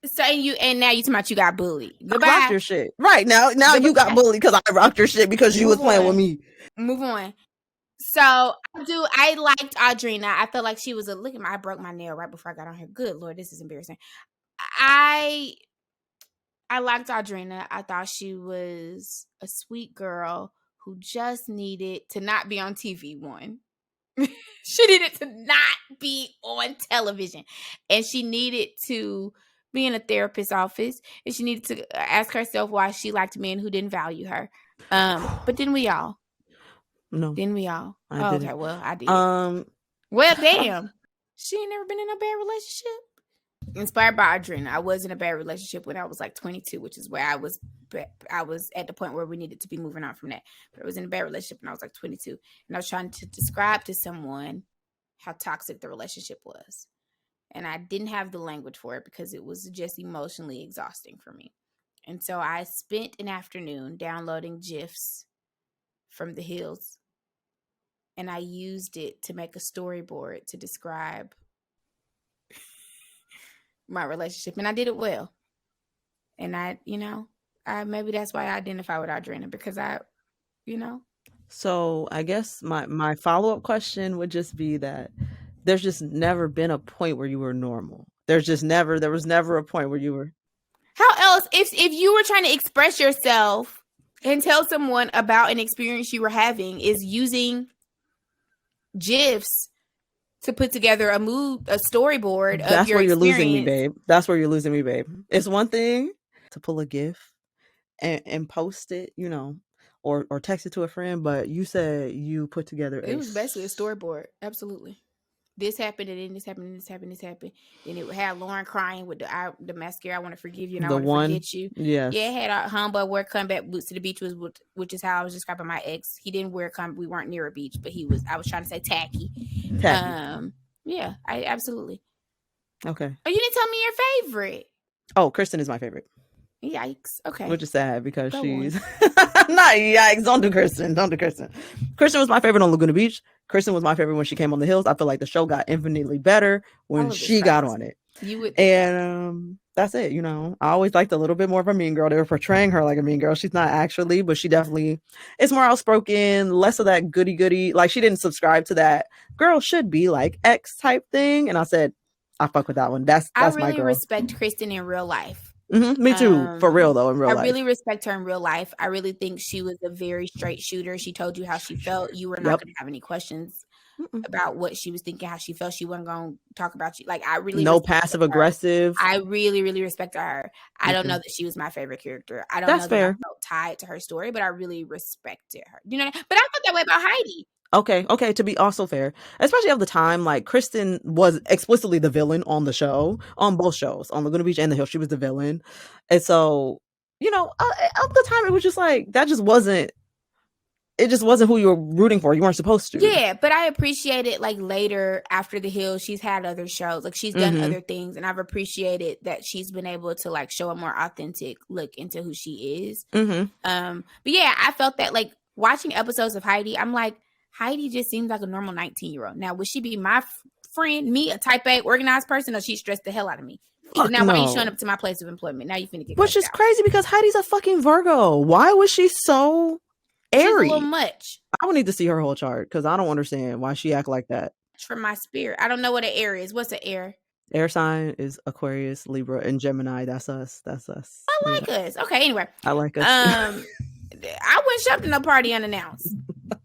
So and now you talking about you got bullied. Goodbye. I rocked your shit. Right now you got bullied because I rocked your shit because you was playing with me. Move on. So I liked Audrina. I felt like she was look at me. I broke my nail right before I got on here. Good Lord, this is embarrassing. I liked Audrina. I thought she was a sweet girl who just needed to not be on TV. One, she needed to not be on television, and she needed to be in a therapist's office, and she needed to ask herself why she liked men who didn't value her. But didn't we all? No. Didn't we all? Okay, well, I did. Well, damn. She ain't never been in a bad relationship. Inspired by Audrina, I was in a bad relationship when I was like 22, which is where I was at the point where we needed to be moving on from that. But I was in a bad relationship when I was like 22. And I was trying to describe to someone how toxic the relationship was. And I didn't have the language for it because it was just emotionally exhausting for me. And so I spent an afternoon downloading GIFs from the Hills. And I used it to make a storyboard to describe my relationship. And I did it well. And I maybe that's why I identify with Audrina, because So I guess my follow-up question would just be that there's just never been a point where you were normal. There was never a point where you were. How else, if you were trying to express yourself and tell someone about an experience you were having, is using GIFs to put together a storyboard of your experience. That's where you're losing me, babe. That's where you're losing me, babe. It's one thing to pull a GIF and post it, or text it to a friend, but you said you put together it was basically a storyboard. Absolutely. This happened, and then this happened, and this happened, this happened. Then it would have Lauren crying with the mascara, I want to forgive you, and I want to forget you. Yes. Yeah, it had a homeboy wear comeback boots to the beach, which is how I was describing my ex. He didn't wear we weren't near a beach, but I was trying to say tacky. Yeah, I absolutely. Okay. Oh, you didn't tell me your favorite. Oh, Kristen is my favorite. Yikes. Okay. Which is sad because she's not yikes. Don't do Kristen. Kristen was my favorite on Laguna Beach. Kristen was my favorite when she came on the Hills. I feel like the show got infinitely better when she got on it. You would, and that's it. I always liked a little bit more of a mean girl. They were portraying her like a mean girl. She's not actually, but she definitely is more outspoken, less of that goody. Like, she didn't subscribe to that girl should be like X type thing. And I said, I fuck with that one. That's my girl. I really respect Kristen in real life. Mm-hmm, me too, for real though. In real life, I really respect her in real life. I really think she was a very straight shooter. She told you how she felt. You were not going to have any questions about what she was thinking, how she felt. She wasn't going to talk about you. Like, I really no passive aggressive. I really, really respected her. I don't know that she was my favorite character. I don't know that I felt tied to her story, but I really respected her. You know, but I felt that way about Heidi. Okay, to be also fair, especially at the time, like Kristen was explicitly the villain on the show, on both shows, on Laguna Beach and The Hills. She was the villain, and so at the time it was just like that. It just wasn't who you were rooting for. You weren't supposed to. Yeah, but I appreciate it. Like later after The Hills, she's had other shows. Like she's done other things, and I've appreciated that she's been able to like show a more authentic look into who she is. But yeah, I felt that like watching episodes of Heidi, I'm like, Heidi just seems like a normal 19-year-old. Now, would she be my friend, me, a type A organized person, or she stressed the hell out of me? Now, why are you showing up to my place of employment? Now you finna get which is crazy because Heidi's a fucking Virgo. Why was she so airy? She's a little much. I would need to see her whole chart because I don't understand why she act like that. For my spirit, I don't know what an air is. What's an air? Air sign is Aquarius, Libra, and Gemini. That's us. I like us. Okay, anyway. I like us. I wouldn't show up to no party unannounced.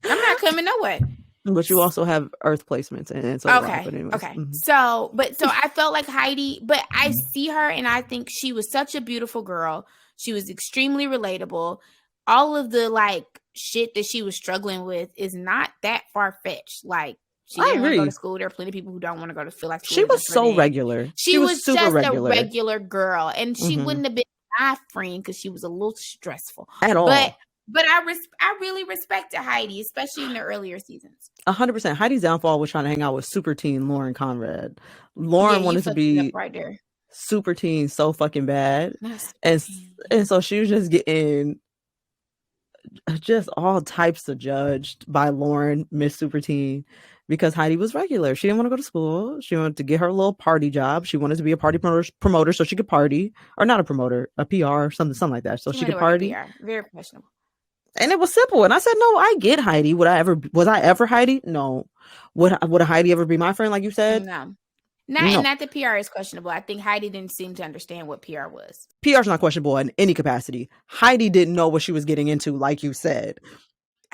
I'm not coming nowhere. But you also have Earth placements, and so okay. So I felt like Heidi, but I see her, and I think she was such a beautiful girl. She was extremely relatable. All of the like shit that she was struggling with is not that far fetched. Like she didn't want to go to school. There are plenty of people who don't want to go to feel like she was so regular. She was super just regular. A regular girl, and she wouldn't have been my friend because she was a little stressful at all. But I really respected Heidi, especially in the earlier seasons. 100%. Heidi's downfall was trying to hang out with super teen Lauren Conrad. Lauren wanted to be right there. Super teen so fucking bad, and so she was just getting just all types of judged by Lauren, Miss Super Teen, because Heidi was regular. She didn't want to go to school. She wanted to get her little party job. She wanted to be a party promoter so she could party, or not a promoter, a PR, something like that, so she could party. Very professional. And it was simple. And I said, no, I get Heidi. Was I ever Heidi? No. Would Heidi ever be my friend, like you said? No. Not that PR is questionable. I think Heidi didn't seem to understand what PR was. PR is not questionable in any capacity. Heidi didn't know what she was getting into, like you said.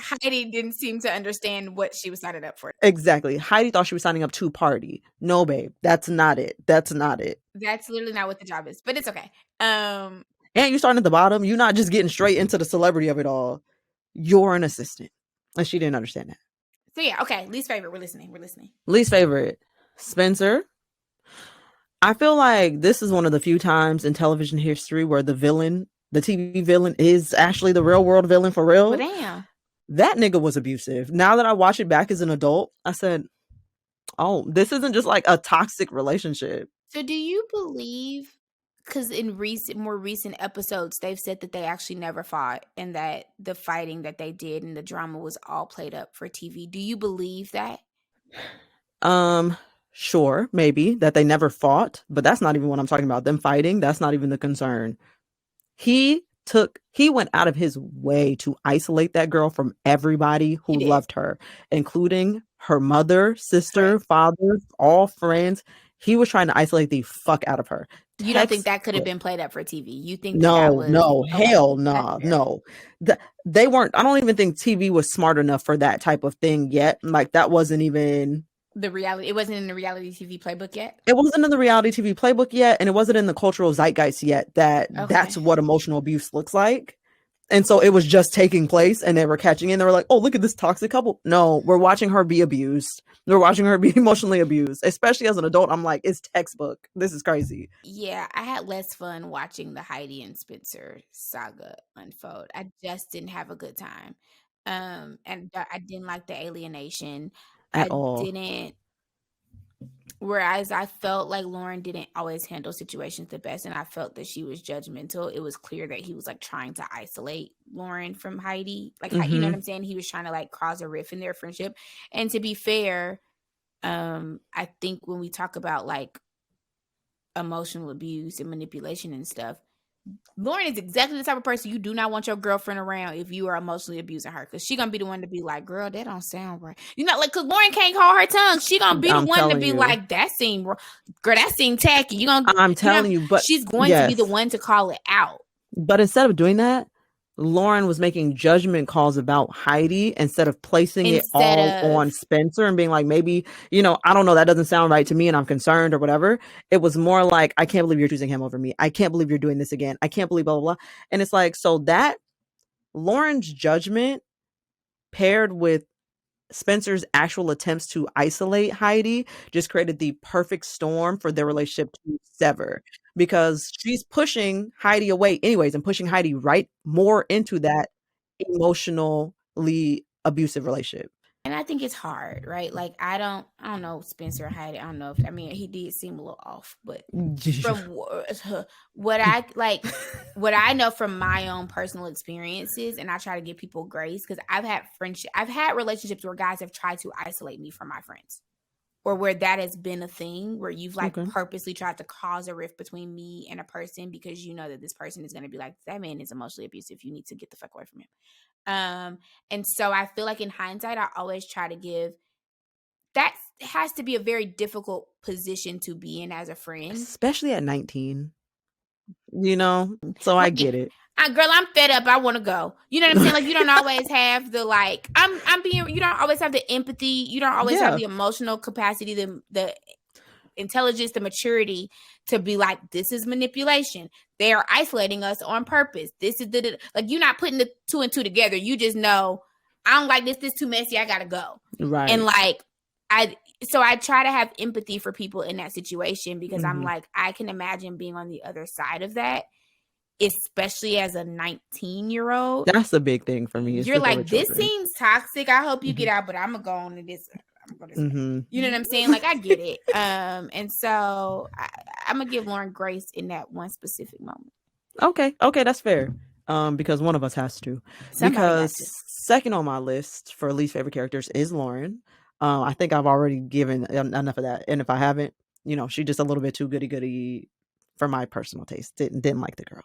Heidi didn't seem to understand what she was signing up for. Exactly. Heidi thought she was signing up to party. No, babe. That's not it. That's literally not what the job is. But it's okay. And you're starting at the bottom. You're not just getting straight into the celebrity of it all. You're an assistant. And she didn't understand that. So yeah, okay. Least favorite. We're listening. Least favorite. Spencer. I feel like this is one of the few times in television history where the TV villain is actually the real world villain for real. Well, damn. That nigga was abusive. Now that I watch it back as an adult, I said, oh, this isn't just like a toxic relationship. So do you believe, because in more recent episodes, they've said that they actually never fought and that the fighting that they did and the drama was all played up for TV. Do you believe that? Sure, maybe that they never fought, but that's not even what I'm talking about. Them fighting, that's not even the concern. He went out of his way to isolate that girl from everybody who loved her, including her mother, sister, father, all friends. He was trying to isolate the fuck out of her. You don't think that could have been played up for TV? You think no, hell no, no. They weren't. I don't even think TV was smart enough for that type of thing yet. Like that wasn't even the reality. It wasn't in the reality TV playbook yet. It wasn't in the reality TV playbook yet, and it wasn't in the cultural zeitgeist yet that that's what emotional abuse looks like. And so it was just taking place, and they were catching in. They were like, "Oh, look at this toxic couple." No, we're watching her be abused. We're watching her be emotionally abused. Especially as an adult, I'm like, it's textbook. This is crazy. Yeah, I had less fun watching the Heidi and Spencer saga unfold. I just didn't have a good time, and I didn't like the alienation at all. Whereas I felt like Lauren didn't always handle situations the best, and I felt that she was judgmental. It was clear that he was like trying to isolate Lauren from Heidi. Like, you know what I'm saying? He was trying to like cause a rift in their friendship. And to be fair, I think when we talk about like emotional abuse and manipulation and stuff, Lauren is exactly the type of person you do not want your girlfriend around if you are emotionally abusing her, because she gonna be the one to be like, girl, that don't sound right. You know, like, because Lauren can't hold her tongue. She gonna be the one to be like, that seemed, girl, that seemed tacky. You gonna, I'm telling you, but she's going to be the one to call it out. But instead of doing that, Lauren was making judgment calls about Heidi instead of placing it all on Spencer and being like, maybe, I don't know, that doesn't sound right to me and I'm concerned or whatever. It was more like, I can't believe you're choosing him over me. I can't believe you're doing this again. I can't believe blah, blah, blah. And it's like, so that Lauren's judgment paired with Spencer's actual attempts to isolate Heidi just created the perfect storm for their relationship to sever, because she's pushing Heidi away anyways and pushing Heidi right more into that emotionally abusive relationship. And I think it's hard, right? Like I don't know Spencer Heidi. I don't know if he did seem a little off, but from what I know from my own personal experiences, and I try to give people grace because I've had relationships where guys have tried to isolate me from my friends, or where that has been a thing where you've purposely tried to cause a rift between me and a person because you know that this person is going to be like, that man is emotionally abusive. You need to get the fuck away from him. And so I feel like in hindsight, I always try to give, that has to be a very difficult position to be in as a friend. Especially at 19, so I get it. Girl, I'm fed up. I want to go. You know what I'm saying? Like, you don't always have the, you don't always have the empathy. You don't always have the emotional capacity, the intelligence, the maturity to be like, this is manipulation. They are isolating us on purpose. This is like, you're not putting the 2 and 2 together. You just know, I don't like this. This too messy. I gotta go. Right. And so I try to have empathy for people in that situation because I'm like, I can imagine being on the other side of that, especially as a 19-year-old. That's a big thing for me. You're like, this seems toxic. I hope you get out, but I'm gonna go on to this. You know what I'm saying? Like, I get it. And so I'm gonna give Lauren grace in that one specific moment. Okay, that's fair. Because one of us has to. Second on my list for least favorite characters is Lauren. I think I've already given enough of that, and if I haven't, she's just a little bit too goody for my personal taste. Didn't like the girl.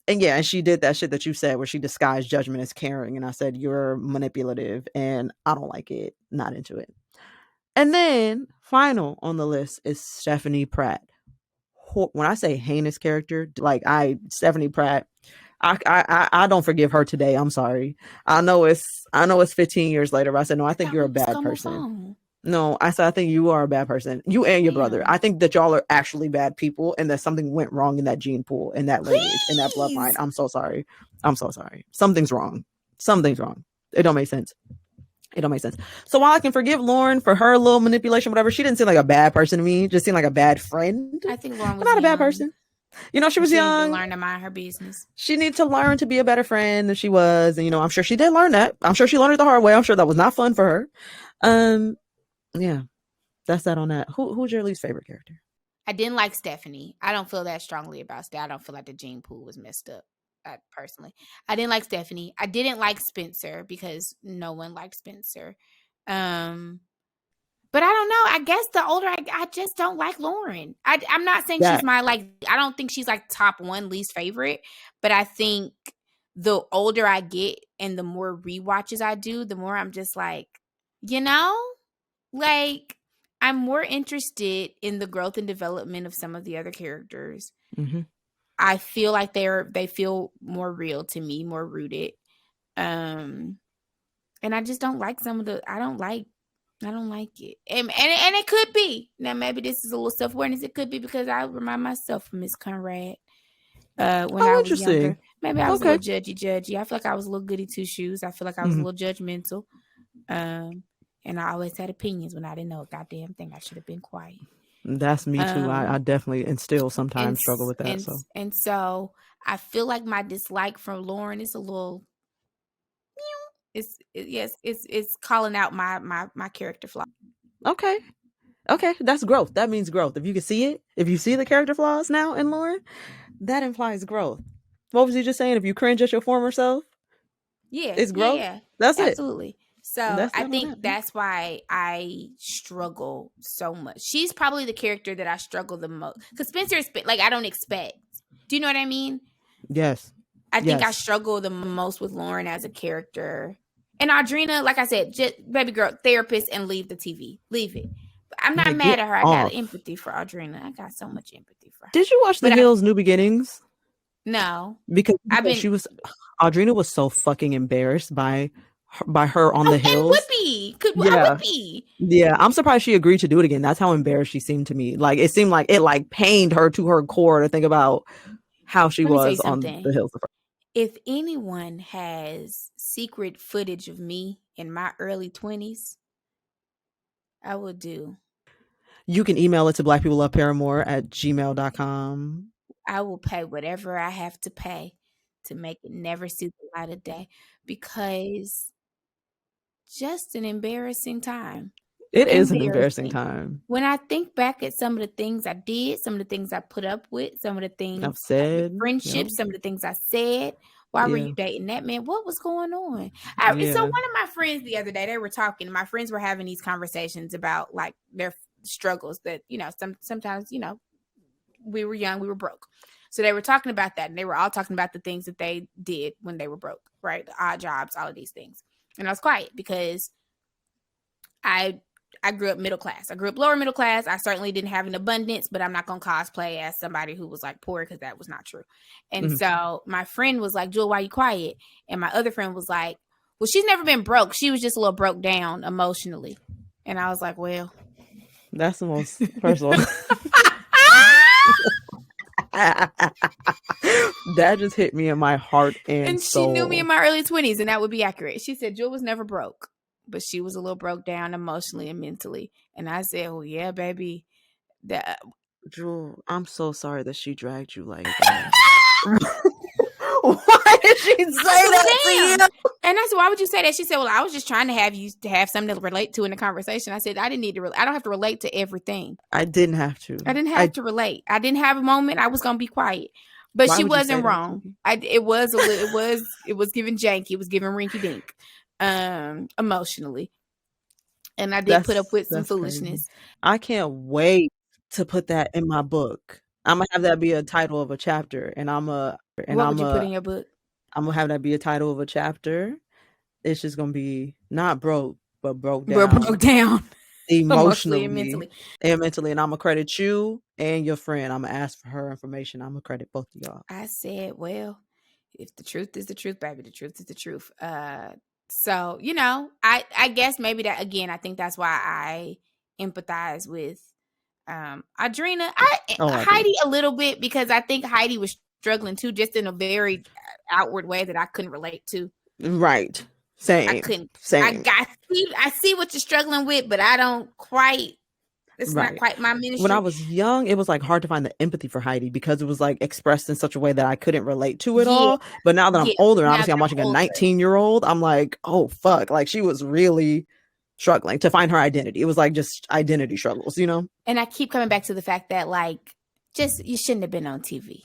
And she did that shit that you said where she disguised judgment as caring, and I said, you're manipulative and I don't like it, not into it. And then final on the list is Stephanie Pratt. When I say heinous character, Stephanie Pratt, I don't forgive her today. I'm sorry. I know it's 15 years later, but I said, no, I think you're a bad person. No, I said, I think you are a bad person. You and your brother. I think that y'all are actually bad people and that something went wrong in that gene pool, in that lineage, in that bloodline. I'm so sorry. Something's wrong. It don't make sense. So while I can forgive Lauren for her little manipulation, whatever, she didn't seem like a bad person to me. Just seemed like a bad friend. I think Lauren was not a bad person. She was young. She needed to learn to mind her business. She needed to learn to be a better friend than she was. And, I'm sure she did learn that. I'm sure she learned it the hard way. I'm sure that was not fun for her. Yeah, that's that on that. Who's your least favorite character? I didn't like Stephanie. I don't feel that strongly about Stephanie. I don't feel like the gene pool was messed up. Personally, I didn't like Stephanie. I didn't like Spencer because no one liked Spencer. But I don't know. I guess the older I just don't like Lauren. I'm not saying she's my I don't think she's like top one least favorite. But I think the older I get and the more rewatches I do, the more I'm just like, I'm more interested in the growth and development of some of the other characters. I feel like they feel more real to me, more rooted. And I just don't like some of the, I don't like it. And it could be, now maybe this is a little self-awareness. It could be because I remind myself of Miss Conrad when I was younger. Maybe I was a little judgy. I feel like I was a little goody two-shoes. I feel like I was a little judgmental. And I always had opinions when I didn't know a goddamn thing. I should have been quiet. That's me too. I definitely and still sometimes struggle with that. So I feel like my dislike for Lauren is a little, it's calling out my character flaw. Okay, that's growth. That means growth. If you can see it, if you see the character flaws now in Lauren, that implies growth. What was he just saying? If you cringe at your former self, it's growth. Yeah, that's absolutely. It. So I think that's why I struggle so much. She's probably the character that I struggle the most. Because Spencer is I don't expect. Do you know what I mean? Yes. I think I struggle the most with Lauren as a character. And Audrina, like I said, just baby girl, therapist, and leave the TV. Leave it. I'm not mad at her. I got empathy for Audrina. I got so much empathy for her. Did you watch The Hills New Beginnings? No. Because she was... Audrina was so fucking embarrassed by her on the hills. And Whoopi. I would be. Yeah, I'm surprised she agreed to do it again. That's how embarrassed she seemed to me. Like, it seemed like it like pained her to her core to think about how she was on the hills. If anyone has secret footage of me in my early 20s, I will do. You can email it to blackpeopleloveparamore@gmail.com. I will pay whatever I have to pay to make it never see the light of day, because just an embarrassing time. It is an embarrassing time. When I think back at some of the things I did, some of the things I put up with, some of the things I've said, friendships, some of the things I said. Why were you dating that man? What was going on? So one of my friends the other day, they were talking. My friends were having these conversations about like their struggles that, sometimes, we were young, we were broke. So they were talking about that, and they were all talking about the things that they did when they were broke, right? The odd jobs, all of these things. And I was quiet because I grew up middle class. I grew up lower middle class. I certainly didn't have an abundance, but I'm not going to cosplay as somebody who was like poor, because that was not true. And so my friend was like, Jewel, why are you quiet? And my other friend was like, well, she's never been broke. She was just a little broke down emotionally. And I was like, well, that's the most personal. That just hit me in my heart and soul. She knew me in my early 20s, and that would be accurate. She said Jewel was never broke, but she was a little broke down emotionally and mentally. And I said, oh, yeah, baby. Jewel, I'm so sorry that she dragged you like that. Why did she say that to you? And I said, why would you say that? She said, well, I was just trying to have you to have something to relate to in the conversation. I said, I didn't need to. I don't have to relate to everything. I didn't have to. I didn't have to relate. I didn't have a moment. I was going to be quiet. But she wasn't wrong. It was giving janky. It was giving rinky dink, emotionally. And I did put up with some foolishness. Crazy. I can't wait to put that in my book. I'm gonna have that be a title of a chapter, and what would you put in your book? I'm gonna have that be a title of a chapter. It's just gonna be not broke, but broke down. We're broke down. Emotionally and mentally. And I'm gonna credit you and your friend. I'm gonna ask for her information. I'm gonna credit both of y'all. I said, well, if the truth is the truth, baby, the truth is the truth. So, I guess maybe that, again, I think that's why I empathize with Audrina. Heidi a little bit, because I think Heidi was struggling too, just in a very outward way that I couldn't relate to. Right. Same. I couldn't. Same. I see what you're struggling with, but I don't quite. It's not quite my ministry. When I was young, it was like hard to find the empathy for Heidi, because it was like expressed in such a way that I couldn't relate to it all. But now that I'm older, and obviously I'm watching a 19-year-old, I'm like, oh fuck, like she was really struggling to find her identity. It was like just identity struggles, And I keep coming back to the fact that like, just you shouldn't have been on TV.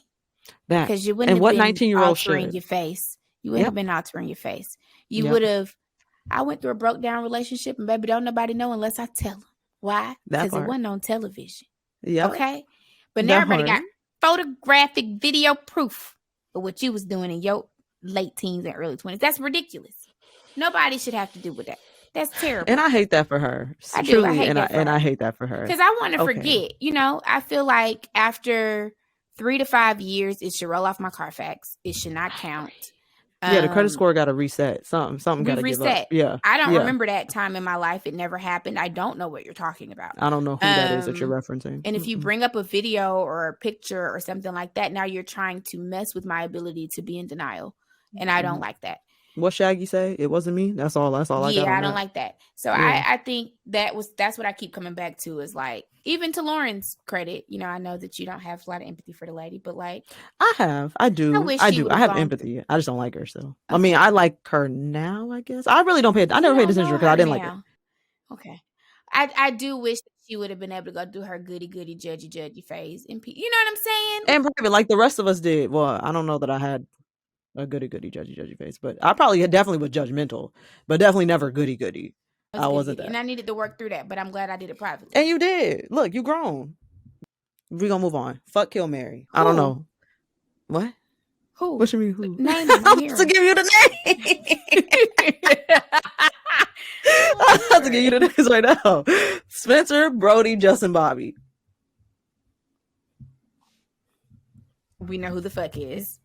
That, because you wouldn't have been 19-year-old altering your face. You wouldn't have been altering your face. You would have. I went through a broke down relationship, and baby, don't nobody know unless I tell them. Why? Because it wasn't on television. Yeah. Okay. But now everybody got photographic video proof of what you was doing in your late teens and early 20s. That's ridiculous. Nobody should have to do with that. That's terrible. And I hate that for her. I do. I hate that for her. Because I want to forget. I feel like after 3 to 5 years, it should roll off my Carfax. It should not count. The credit score got to reset. Something got to reset. Yeah. I don't remember that time in my life. It never happened. I don't know what you're talking about. I don't know who that is that you're referencing. And if you bring up a video or a picture or something like that, now you're trying to mess with my ability to be in denial. And I don't like that. What Shaggy say? It wasn't me. That's all I got. Yeah, I don't like that. So I think that's what I keep coming back to, is like, even to Lauren's credit, I know that you don't have a lot of empathy for the lady, but like, I do. I have empathy. I just don't like her still. Okay. I mean, I like her now, I guess. I really don't I never paid attention to her because I didn't like her. Okay. I do wish that she would have been able to go do her goody judgy phase. You know what I'm saying? And private, like the rest of us did. Well, I don't know that I had a goody judgy face, but I probably definitely was judgmental, but definitely never goody. I wasn't that. And I needed to work through that, but I'm glad I did it privately. And you did. Look, you grown. We're gonna move on. Fuck, kill, marry. Who? I don't know. What? Who? What you mean who? Name him. I'm to give you the name. I have to give you the names right now. Spencer, Brody, Justin, Bobby. We know who the fuck is.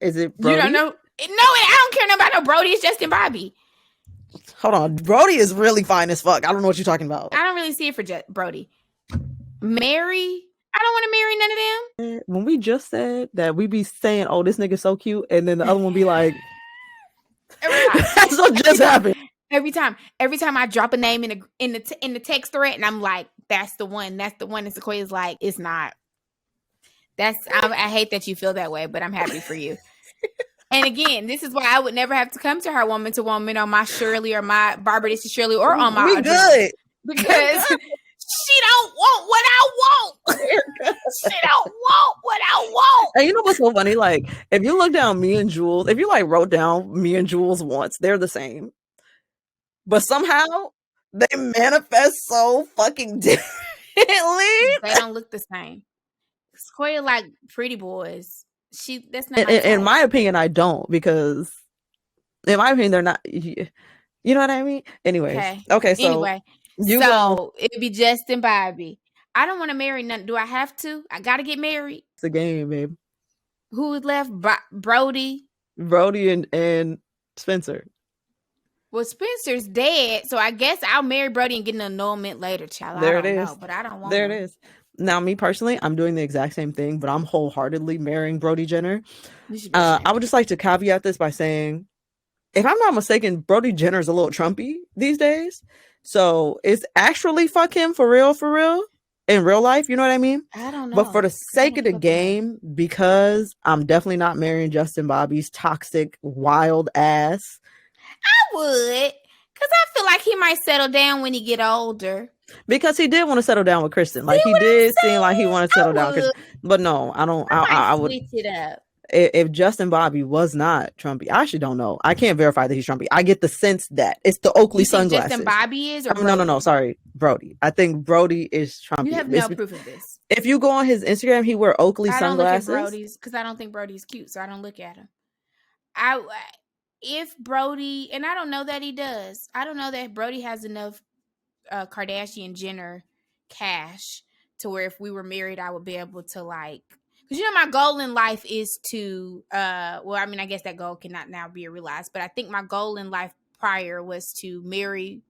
Is it Brody? You don't know? No, I don't care about no Brody. It's Justin Bobby. Hold on. Brody is really fine as fuck. I don't know what you're talking about. I don't really see it for Brody. Mary, I don't want to marry none of them. When we just said that we be saying, oh, this nigga's so cute, and then the other one be like, that's what just happened. Every time I drop a name in the text thread, and I'm like, that's the one. And Sequoia's like, it's not. I hate that you feel that way, but I'm happy for you. And again, this is why I would never have to come to her woman to woman on my Shirley or my Barbara This is Shirley or on my good because she don't want what I want. She don't want what I want. And you know what's so funny? Like, if you look down me and Jules, if you like wrote down me and Jules once, they're the same. But somehow they manifest so fucking differently. They don't look the same. Sequoia like pretty boys. That's not in my opinion, I don't, because in my opinion, they're not. You know what I mean? Anyways, okay. So it'd be Justin Bobby. I don't want to marry none. Do I have to? I gotta get married. It's a game, babe. Who is left? Brody and Spencer. Well, Spencer's dead, so I guess I'll marry Brody and get an annulment later, child. There I don't it is. know, but I don't want. There it is. Now, me personally, I'm doing the exact same thing, but I'm wholeheartedly marrying Brody Jenner. I would just like to caveat this by saying, if I'm not mistaken, Brody Jenner is a little Trumpy these days. So it's actually fuck him for real, in real life. You know what I mean? I don't know. But for the sake of the game, because I'm definitely not marrying Justin Bobby's toxic, wild ass. I would, because I feel like he might settle down when he get older. Because he did want to settle down with Kristen. Like, he did seem like he wanted to settle down with Kristen. But no, I don't. I would switch it up. If Justin Bobby was not Trumpy, I actually don't know. I can't verify that he's Trumpy. I get the sense that it's the Oakley sunglasses. Justin Bobby is? Or no. Sorry, Brody. I think Brody is Trumpy. You have no proof of this. If you go on his Instagram, he wear Oakley sunglasses. I don't look at Brody's because I don't think Brody's cute, so I don't look at him. If Brody, and I don't know that he does. I don't know that Brody has enough Kardashian Jenner cash to where if we were married, I would be able to like, because my goal in life is to I guess that goal cannot now be realized, but I think my goal in life prior was to marry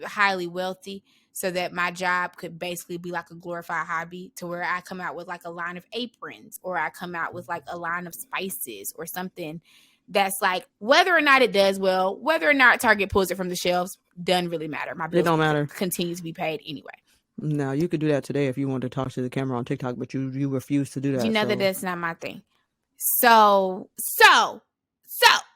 highly wealthy so that my job could basically be like a glorified hobby, to where I come out with like a line of aprons, or I come out with like a line of spices or something that's like, whether or not it does well, whether or not Target pulls it from the shelves, doesn't really matter. My bills don't matter. Continue to be paid anyway. Now, you could do that today if you wanted to talk to the camera on TikTok, but you refuse to do that. You know that that's not my thing. So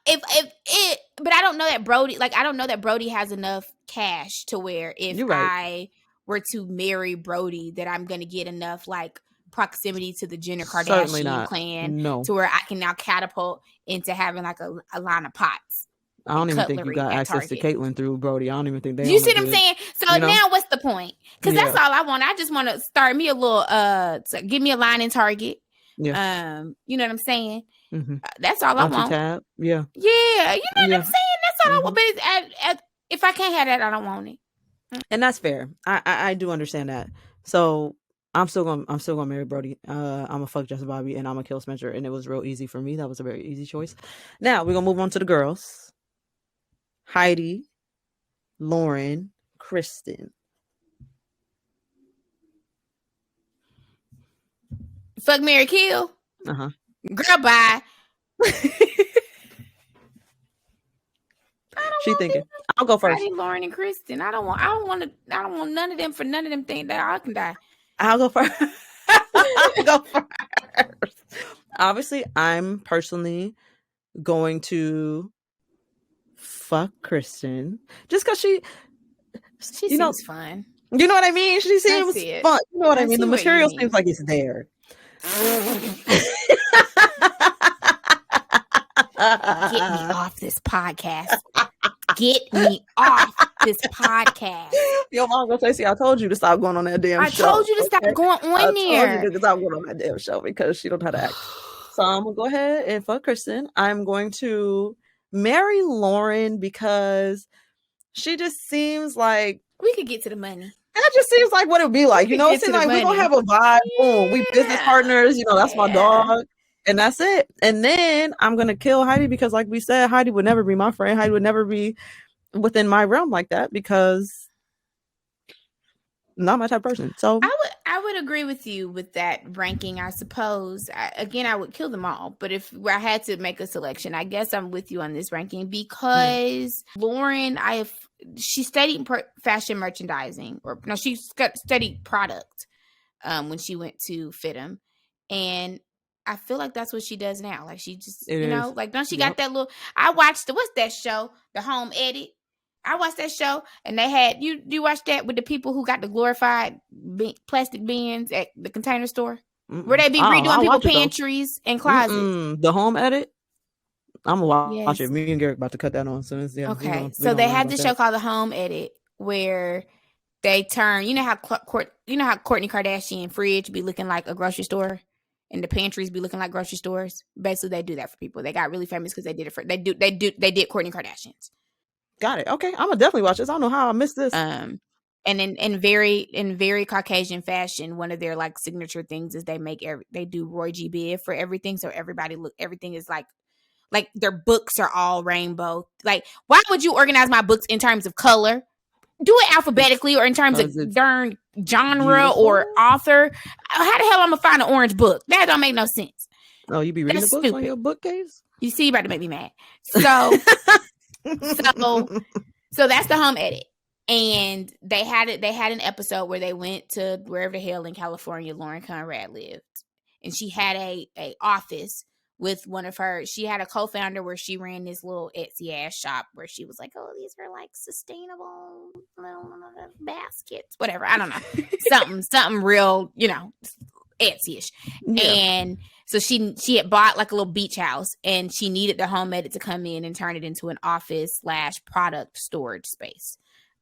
if it, but I don't know that Brody, like, I don't know that Brody has enough cash to where if I were to marry Brody, that I'm going to get enough like proximity to the Jenner Kardashian clan to where I can now catapult into having like a line of pots. I don't even think you got access to Caitlyn through Brody. I don't even think they. You see what I'm saying? So now what's the point? Because that's all I want. I just want to start me a little give me a line in Target. Yeah. You know what I'm saying? Mm-hmm. That's all I want. Tab. Yeah. Yeah. You know what I'm saying? That's all I want. But if I can't have that, I don't want it. And that's fair. I do understand that. So I'm still gonna marry Brody. I'm gonna fuck Justin Bobby, and I'm gonna kill Spencer. And it was real easy for me. That was a very easy choice. Now we're gonna move on to the girls. Heidi, Lauren, Kristen. Fuck, marry, kill. Uh-huh. Girl, bye. She thinking. I'll go first. Heidi, Lauren, and Kristen. I don't want none of them for none of them things that I can die. I'll go first. I'll go first. Obviously, I'm personally going to fuck Kristen just because she seems fun. You know what I mean? She seems fun. You know what I mean? The material seems like it's there. Get me off this podcast. Get me off this podcast. Yo, Mom, Stacey, I told you to stop going on that damn show. I told you to stop going on there. I told you to stop going on that damn show because she don't know how to act. So I'm going to go ahead and fuck Kristen. I'm going to marry Lauren because she just seems like... We could get to the money. That just seems like what it would be like. You know, it seems like we're going to have a vibe. Boom. We business partners. You know, that's my dog. And that's it. And then I'm going to kill Heidi because, like we said, Heidi would never be my friend. Heidi would never be within my realm like that because not my type of person. So I would agree with you with that ranking. I suppose I would kill them all, but if I had to make a selection, I guess I'm with you on this ranking because Lauren, she studied fashion merchandising, or no, she studied product when she went to FITM, and I feel like that's what she does now. Like she just, like don't she got that little? I watched what's that show? The Home Edit. I watched that show, and they had you watch that with the people who got the glorified plastic bins at the Container Store, where they be redoing people pantries and closets. The Home Edit. I'm gonna watch it. Me and Garrett about to cut that on as soon as okay. So they had this show called The Home Edit where they turn. You know how Kourtney Kardashian fridge be looking like a grocery store, and the pantries be looking like grocery stores. Basically, they do that for people. They got really famous because they did it for they did Kourtney Kardashians. Got it. Okay, I'm gonna definitely watch this. I don't know how I missed this. And in very Caucasian fashion, one of their like signature things is they do Roy G. Biv for everything. So everything is like their books are all rainbow. Like, why would you organize my books in terms of color? Do it alphabetically or in terms of darn genre or author. How the hell I'm gonna find an orange book? That don't make no sense. Oh, you be reading the books on your bookcase? You see, you're about to make me mad. So. So that's the Home Edit, and they had an episode where they went to wherever the hell in California Lauren Conrad lived, and she had a office with she had a co-founder where she ran this little Etsy ass shop where she was like, oh, these are like sustainable baskets, whatever, I don't know, something real, Etsy-ish. And so she had bought like a little beach house, and she needed the Home Edit to come in and turn it into an office / product storage space.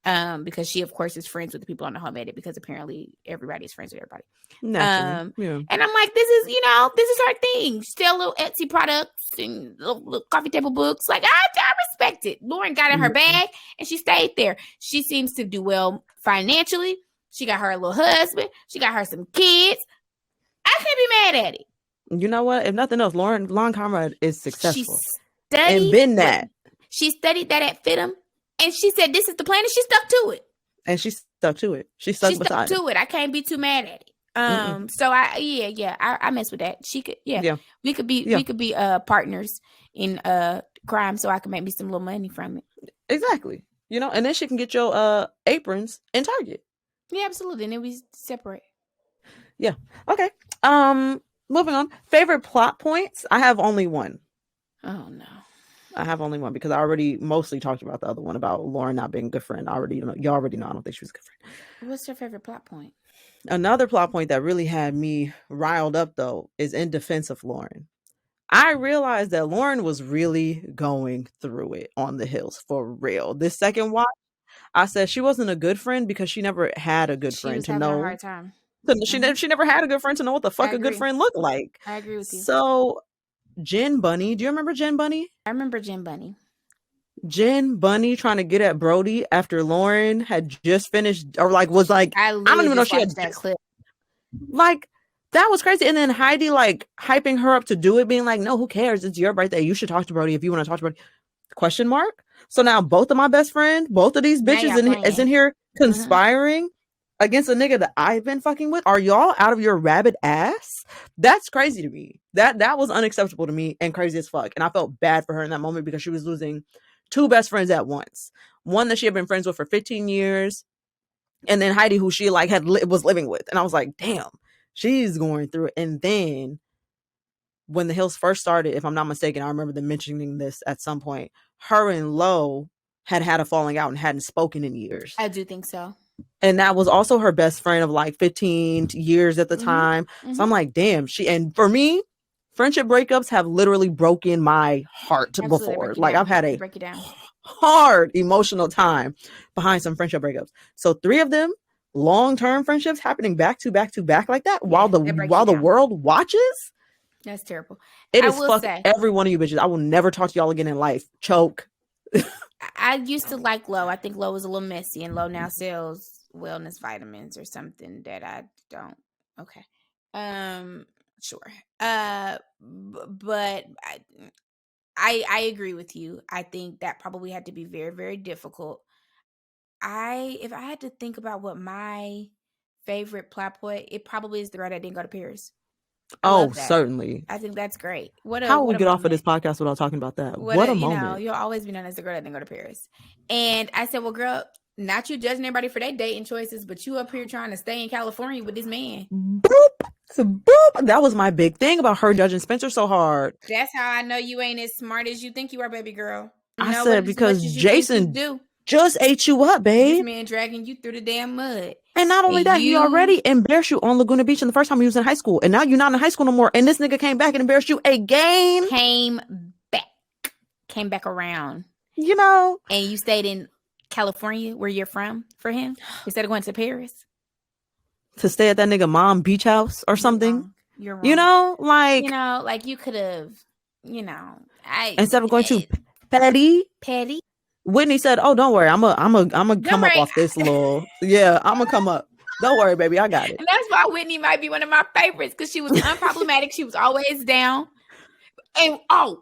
Because she, of course, is friends with the people on the Home Edit because apparently everybody's friends with everybody. And I'm like, this is her thing. Still little Etsy products and little coffee table books. Like, I respect it. Lauren got in her bag and she stayed there. She seems to do well financially. She got her a little husband. She got her some kids. I can't be mad at it. You know what? If nothing else, Lauren Conrad is successful. And been that. She studied that at FITM, and she said, this is the plan, and she stuck to it. And she stuck to it. She stuck to it. I can't be too mad at it. So I mess with that. She could, we could be partners in crime, so I can make me some little money from it. Exactly. And then she can get your aprons in Target. Yeah, absolutely. And then we separate. Yeah. Okay. Moving on. Favorite plot points? I have only one. Oh no. I have only one because I already mostly talked about the other one about Lauren not being a good friend. You already know I don't think she was a good friend. What's your favorite plot point? Another plot point that really had me riled up though is in defense of Lauren. I realized that Lauren was really going through it on the Hills for real. This second watch, I said she wasn't a good friend because she never had a good friend to know. She was having a hard time. She never had a good friend to know what the fuck a good friend looked like. I agree with you. So, Jen Bunny, do you remember Jen Bunny? I remember Jen Bunny. Jen Bunny trying to get at Brody after Lauren had just finished, or was like, I don't even know if she had that clip. Like, that was crazy. And then Heidi like hyping her up to do it, being like, no, who cares? It's your birthday. You should talk to Brody if you want to talk to Brody. Question mark. So now both of my best friends, both of these bitches is in here conspiring against a nigga that I've been fucking with. Are y'all out of your rabid ass? That's crazy to me. That was unacceptable to me and crazy as fuck. And I felt bad for her in that moment because she was losing two best friends at once. One that she had been friends with for 15 years. And then Heidi, who she like was living with. And I was like, damn, she's going through it. And then when the Hills first started, if I'm not mistaken, I remember them mentioning this at some point, her and Lo had a falling out and hadn't spoken in years. I do think so. And that was also her best friend of like 15 years at the time. So I'm like, damn, and for me, friendship breakups have literally broken my heart before. Like I've had a hard emotional time behind some friendship breakups. So 3 of them, long-term friendships happening back to back to back like that while the world watches. That's terrible. It is fuck every one of you bitches. I will never talk to y'all again in life. Choke. I used to like Lo. I think Lo was a little messy, and Lo now sells wellness vitamins or something that I don't. Okay. Sure. But I agree with you. I think that probably had to be very, very difficult. If I had to think about what my favorite plot point, it probably is the girl that didn't go to Paris. I love that. Certainly. I think that's great. How will we get off of this podcast without talking about that? What a moment. You'll always be known as the girl that didn't go to Paris. And I said, well, girl, not you judging everybody for their dating choices, but you up here trying to stay in California with this man. Boop. Boop. That was my big thing about her judging Spencer so hard. That's how I know you ain't as smart as you think you are, baby girl. I said because Jason just ate you up, babe. This man dragging you through the damn mud. And not only that, he already embarrassed you on Laguna Beach in the first time he was in high school. And now you're not in high school no more. And this nigga came back and embarrassed you again. Came back around. You know. And you stayed in California, where you're from, for him, instead of going to Paris. To stay at that nigga mom beach house or something. You're wrong. You know, like you could have, instead of going to Petty. Whitney said, "Oh, don't worry, I'm gonna come up off this little. Yeah, I'm gonna come up. Don't worry, baby, I got it." And that's why Whitney might be one of my favorites because she was unproblematic. She was always down. And I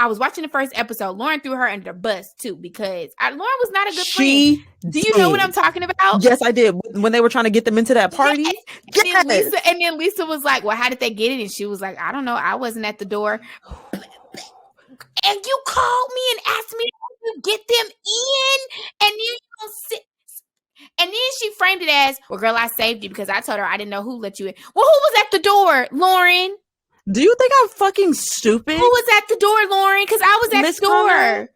was watching the first episode. Lauren threw her under the bus too because Lauren was not a good friend. Do you know what I'm talking about? Yes, I did. When they were trying to get them into that party. Yes. And then Lisa was like, "Well, how did they get it?" And she was like, "I don't know. I wasn't at the door." And you called me and asked me to get them in, and then you don't sit. And then she framed it as, "Well, girl, I saved you because I told her I didn't know who let you in." Well, who was at the door, Lauren? Do you think I'm fucking stupid? Who was at the door, Lauren? Because I was at the door.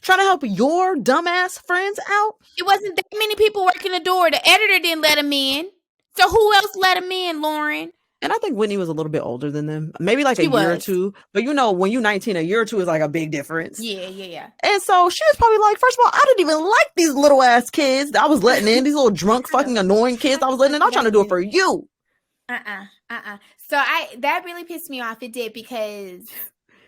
Trying to help your dumbass friends out? It wasn't that many people working the door. The editor didn't let them in. So who else let them in, Lauren? And I think Whitney was a little bit older than them. Maybe like a year or two. But when you're 19, a year or two is like a big difference. Yeah. And so she was probably like, first of all, I didn't even like these little ass kids that I was letting in. These little drunk fucking annoying kids I was letting in. I'm trying to do it for you. So that really pissed me off. It did because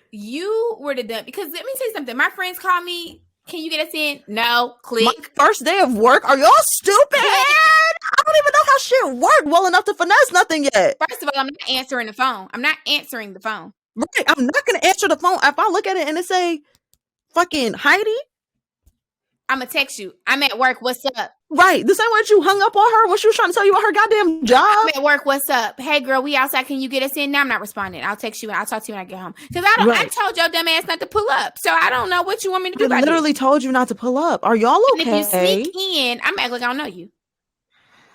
you were the dumb. Because let me tell you something. My friends call me. Can you get us in? No. Click. My first day of work. Are y'all stupid? I don't even know how shit worked well enough to finesse nothing yet. First of all, I'm not answering the phone. Right. I'm not going to answer the phone. If I look at it and it say fucking Heidi, I'm going to text you. I'm at work. What's up? Right. The same way that you hung up on her when she was trying to tell you about her goddamn job. I'm at work. What's up? Hey, girl, we outside. Can you get us in? Now I'm not responding. I'll text you and I'll talk to you when I get home. Because I told your dumb ass not to pull up. So I don't know what you want me to do. I literally told you not to pull up. Are y'all okay? And if you sneak in, I'm acting like I don't know you.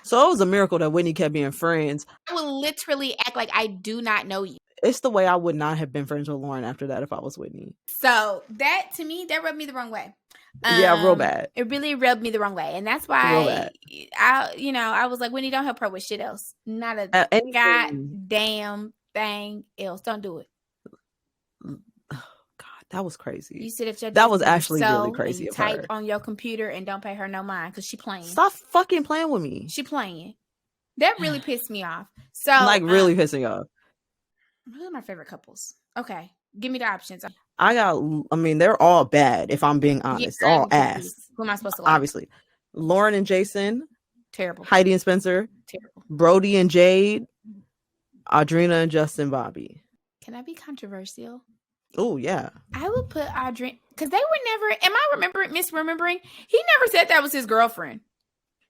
So it was a miracle that Whitney kept being friends. I would literally act like I do not know you. It's the way I would not have been friends with Lauren after that if I was Whitney. So that, to me, that rubbed me the wrong way. Yeah, real bad. It really rubbed me the wrong way. And that's why I was like, Whitney, don't help her with shit else. Not a goddamn thing else. Don't do it. That was crazy. You sit at your that was actually really crazy. You type on your computer and don't pay her no mind because she playing. Stop fucking playing with me. She playing. That really pissed me off. So really pissing me off. Who are my favorite couples? Okay, give me the options. They're all bad. If I'm being honest, all ass. Who am I supposed to like? Obviously, Lauren and Jason. Terrible. Heidi and Spencer. Terrible. Brody and Jade. Audrina and Justin Bobby. Can I be controversial? Oh, yeah. I would put Audrina, because they were never, am I misremembering? He never said that was his girlfriend.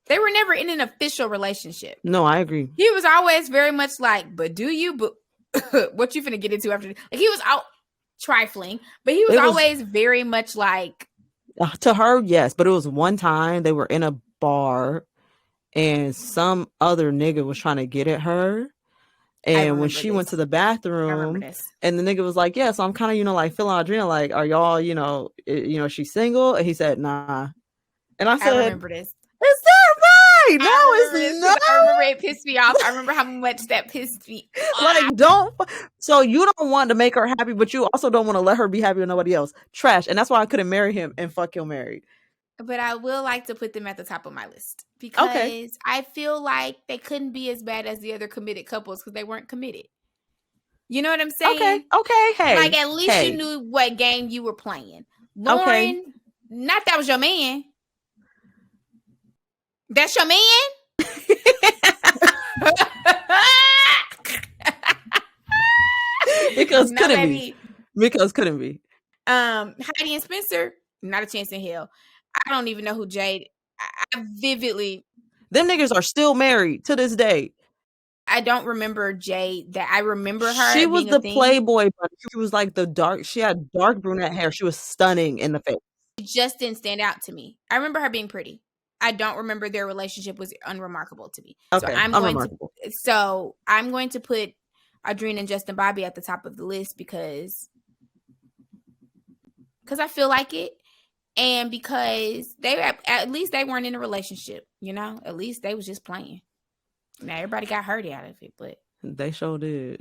They were never in an official relationship. No, I agree. He was always very much like, but do you, but what you finna get into after? Like, he was out trifling, but he was always very much like. To her, yes, but it was one time they were in a bar and some other nigga was trying to get at her. And when she went to the bathroom and the nigga was like, yeah, so I'm kind of, like feeling Audrina, like, are y'all, she's single? And he said, nah. And I said, I remember this. Is that right? No, it's not. I remember it pissed me off. I remember how much that pissed me off. So you don't want to make her happy, but you also don't want to let her be happy with nobody else. Trash. And that's why I couldn't marry him and fuck your married. But I will like to put them at the top of my list because I feel like they couldn't be as bad as the other committed couples because they weren't committed. You know what I'm saying? Okay. Hey. Like at least you knew what game you were playing. Lauren, not that was your man. That's your man? Because No, couldn't baby. be. Because couldn't be. Heidi and Spencer, not a chance in hell. I don't even know who Jade. I vividly. Them niggas are still married to this day. I don't remember Jade. That I remember her. She was being the a thing. Playboy, but she was like she had dark brunette hair. She was stunning in the face. She just didn't stand out to me. I remember her being pretty. I don't remember their relationship was unremarkable to me. Okay, unremarkable. So I'm going to put Adrena and Justin Bobby at the top of the list because I feel like it, and because at least they weren't in a relationship. At least they was just playing. Now everybody got hurt out of it, but they sure did.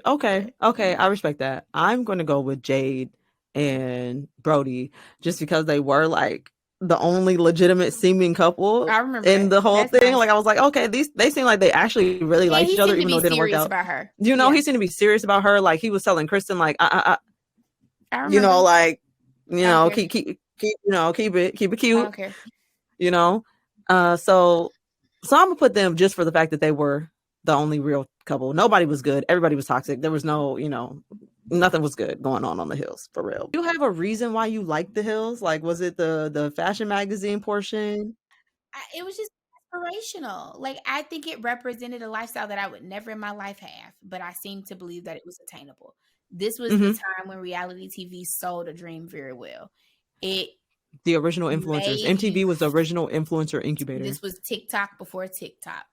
Okay, I respect that. I'm going to go with Jade and Brody just because they were like the only legitimate seeming couple in the whole thing. Nice. Like I was like, okay, they seem like they actually really liked each other, even though it didn't work out. About her. He seemed to be serious about her. Like he was telling Kristen, like, I remember. keep it cute. I don't care. So I'm gonna put them just for the fact that they were the only real couple. Nobody was good. Everybody was toxic. There was no, nothing was good going on the Hills, for real. Do you have a reason why you liked the Hills? Like, was it the fashion magazine portion? It was just aspirational. Like, I think it represented a lifestyle that I would never in my life have, but I seem to believe that it was attainable. This was the time when reality TV sold a dream very well. The original influencers. MTV was the original influencer incubator. This was TikTok before TikTok.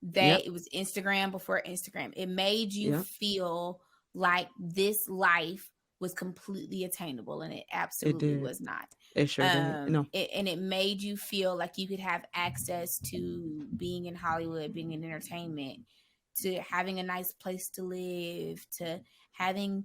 It was Instagram before Instagram. It made you feel like this life was completely attainable, and it absolutely was not. It sure didn't. No. And it made you feel like you could have access to being in Hollywood, being in entertainment, to having a nice place to live, to having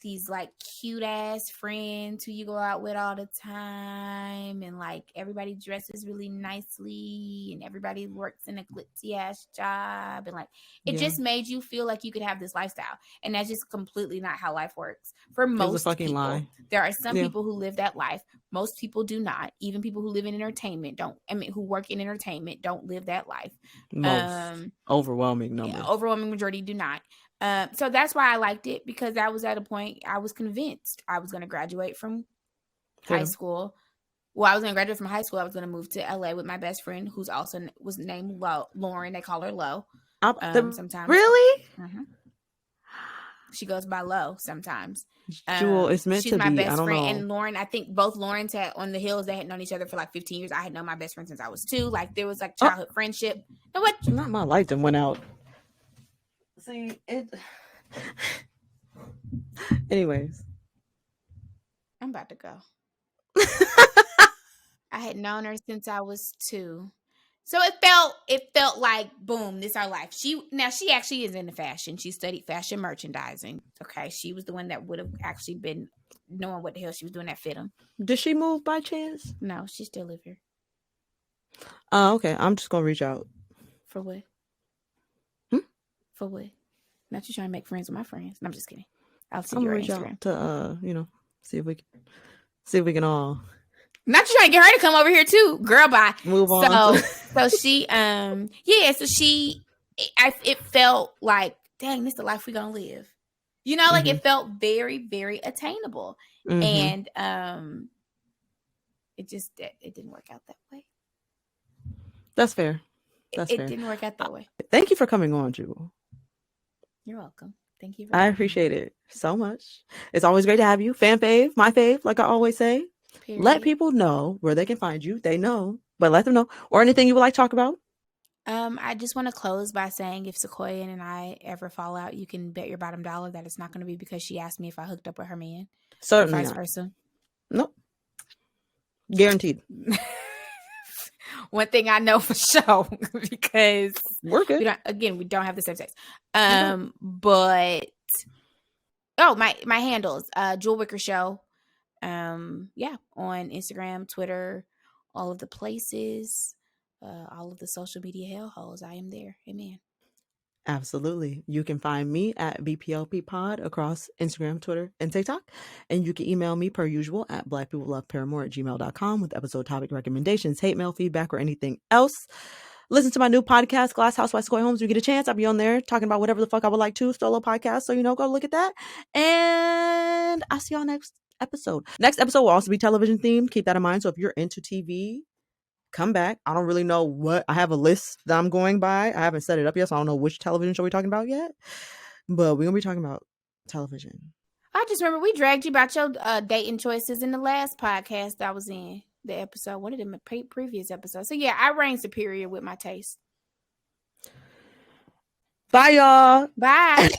these like cute ass friends who you go out with all the time, and like everybody dresses really nicely and everybody works in a glitzy ass job, and like it just made you feel like you could have this lifestyle, and that's just completely not how life works for most it's a fucking people. Lie. There are some people who live that life. Most people do not. Even people who live in entertainment who work in entertainment don't live that life. Most overwhelming number. Overwhelming majority do not. So that's why I liked it, because I was at a point I was convinced I was going to graduate from high school. Well, I was going to graduate from high school. I was going to move to LA with my best friend, who's also was named Lauren. They call her Lo. Sometimes. Really? Mm-hmm. She goes by Lo sometimes. Jewel, it's meant to be. She's my best I don't friend. know. And Lauren, I think both Laurens had on the Hills. They had known each other for like 15 years. I had known my best friend since I was 2. Like there was like childhood friendship. And what? Not my light that went out. See it. Anyways, I'm about to go. I had known her since I was 2, so it felt like boom, this our life. She actually is into fashion. She studied fashion merchandising. Okay, she was the one that would have actually been knowing what the hell she was doing that fit them. Did she move by chance? No, she still live here. Okay. I'm just gonna reach out. For what? For what? Not you trying to make friends with my friends. No, I'm just kidding. I'll send you her Instagram to see if we can all. Not you trying to get her to come over here too, girl. Bye. Move on. So she So she, it felt like, dang, this is the life we're gonna live. Like it felt very, very attainable, and it didn't work out that way. That's fair. It didn't work out that way. Thank you for coming on, Jewel. You're welcome. Thank you. I appreciate it so much. It's always great to have you. Fan fave, my fave, like I always say. Period. Let people know where they can find you. They know, but let them know. Or anything you would like to talk about. I just want to close by saying if Sequoia and I ever fall out, you can bet your bottom dollar that it's not going to be because she asked me if I hooked up with her man. Certainly vice versa. Nope. Guaranteed. One thing I know for sure, because we're good. We don't have the same sex. But my handles, Jewel Wicker Show. On Instagram, Twitter, all of the places, all of the social media hellholes. I am there. Amen. Absolutely. You can find me at BPLP Pod across Instagram, Twitter, and TikTok. And you can email me per usual at blackpeopleloveparamore@gmail.com with episode topic recommendations, hate mail, feedback, or anything else. Listen to my new podcast, Glass House by Sequoia Homes. You get a chance, I'll be on there talking about whatever the fuck I would like to, solo podcast. So, go look at that. And I'll see y'all next episode. Next episode will also be television themed. Keep that in mind. So if you're into TV, come back. I don't really know what. I have a list that I'm going by. I haven't set it up yet, so I don't know which television show we're talking about yet. But we're going to be talking about television. I just remember we dragged you about your dating choices in the last podcast I was in. The episode, one of them previous episodes. So yeah, I reign superior with my taste. Bye, y'all. Bye.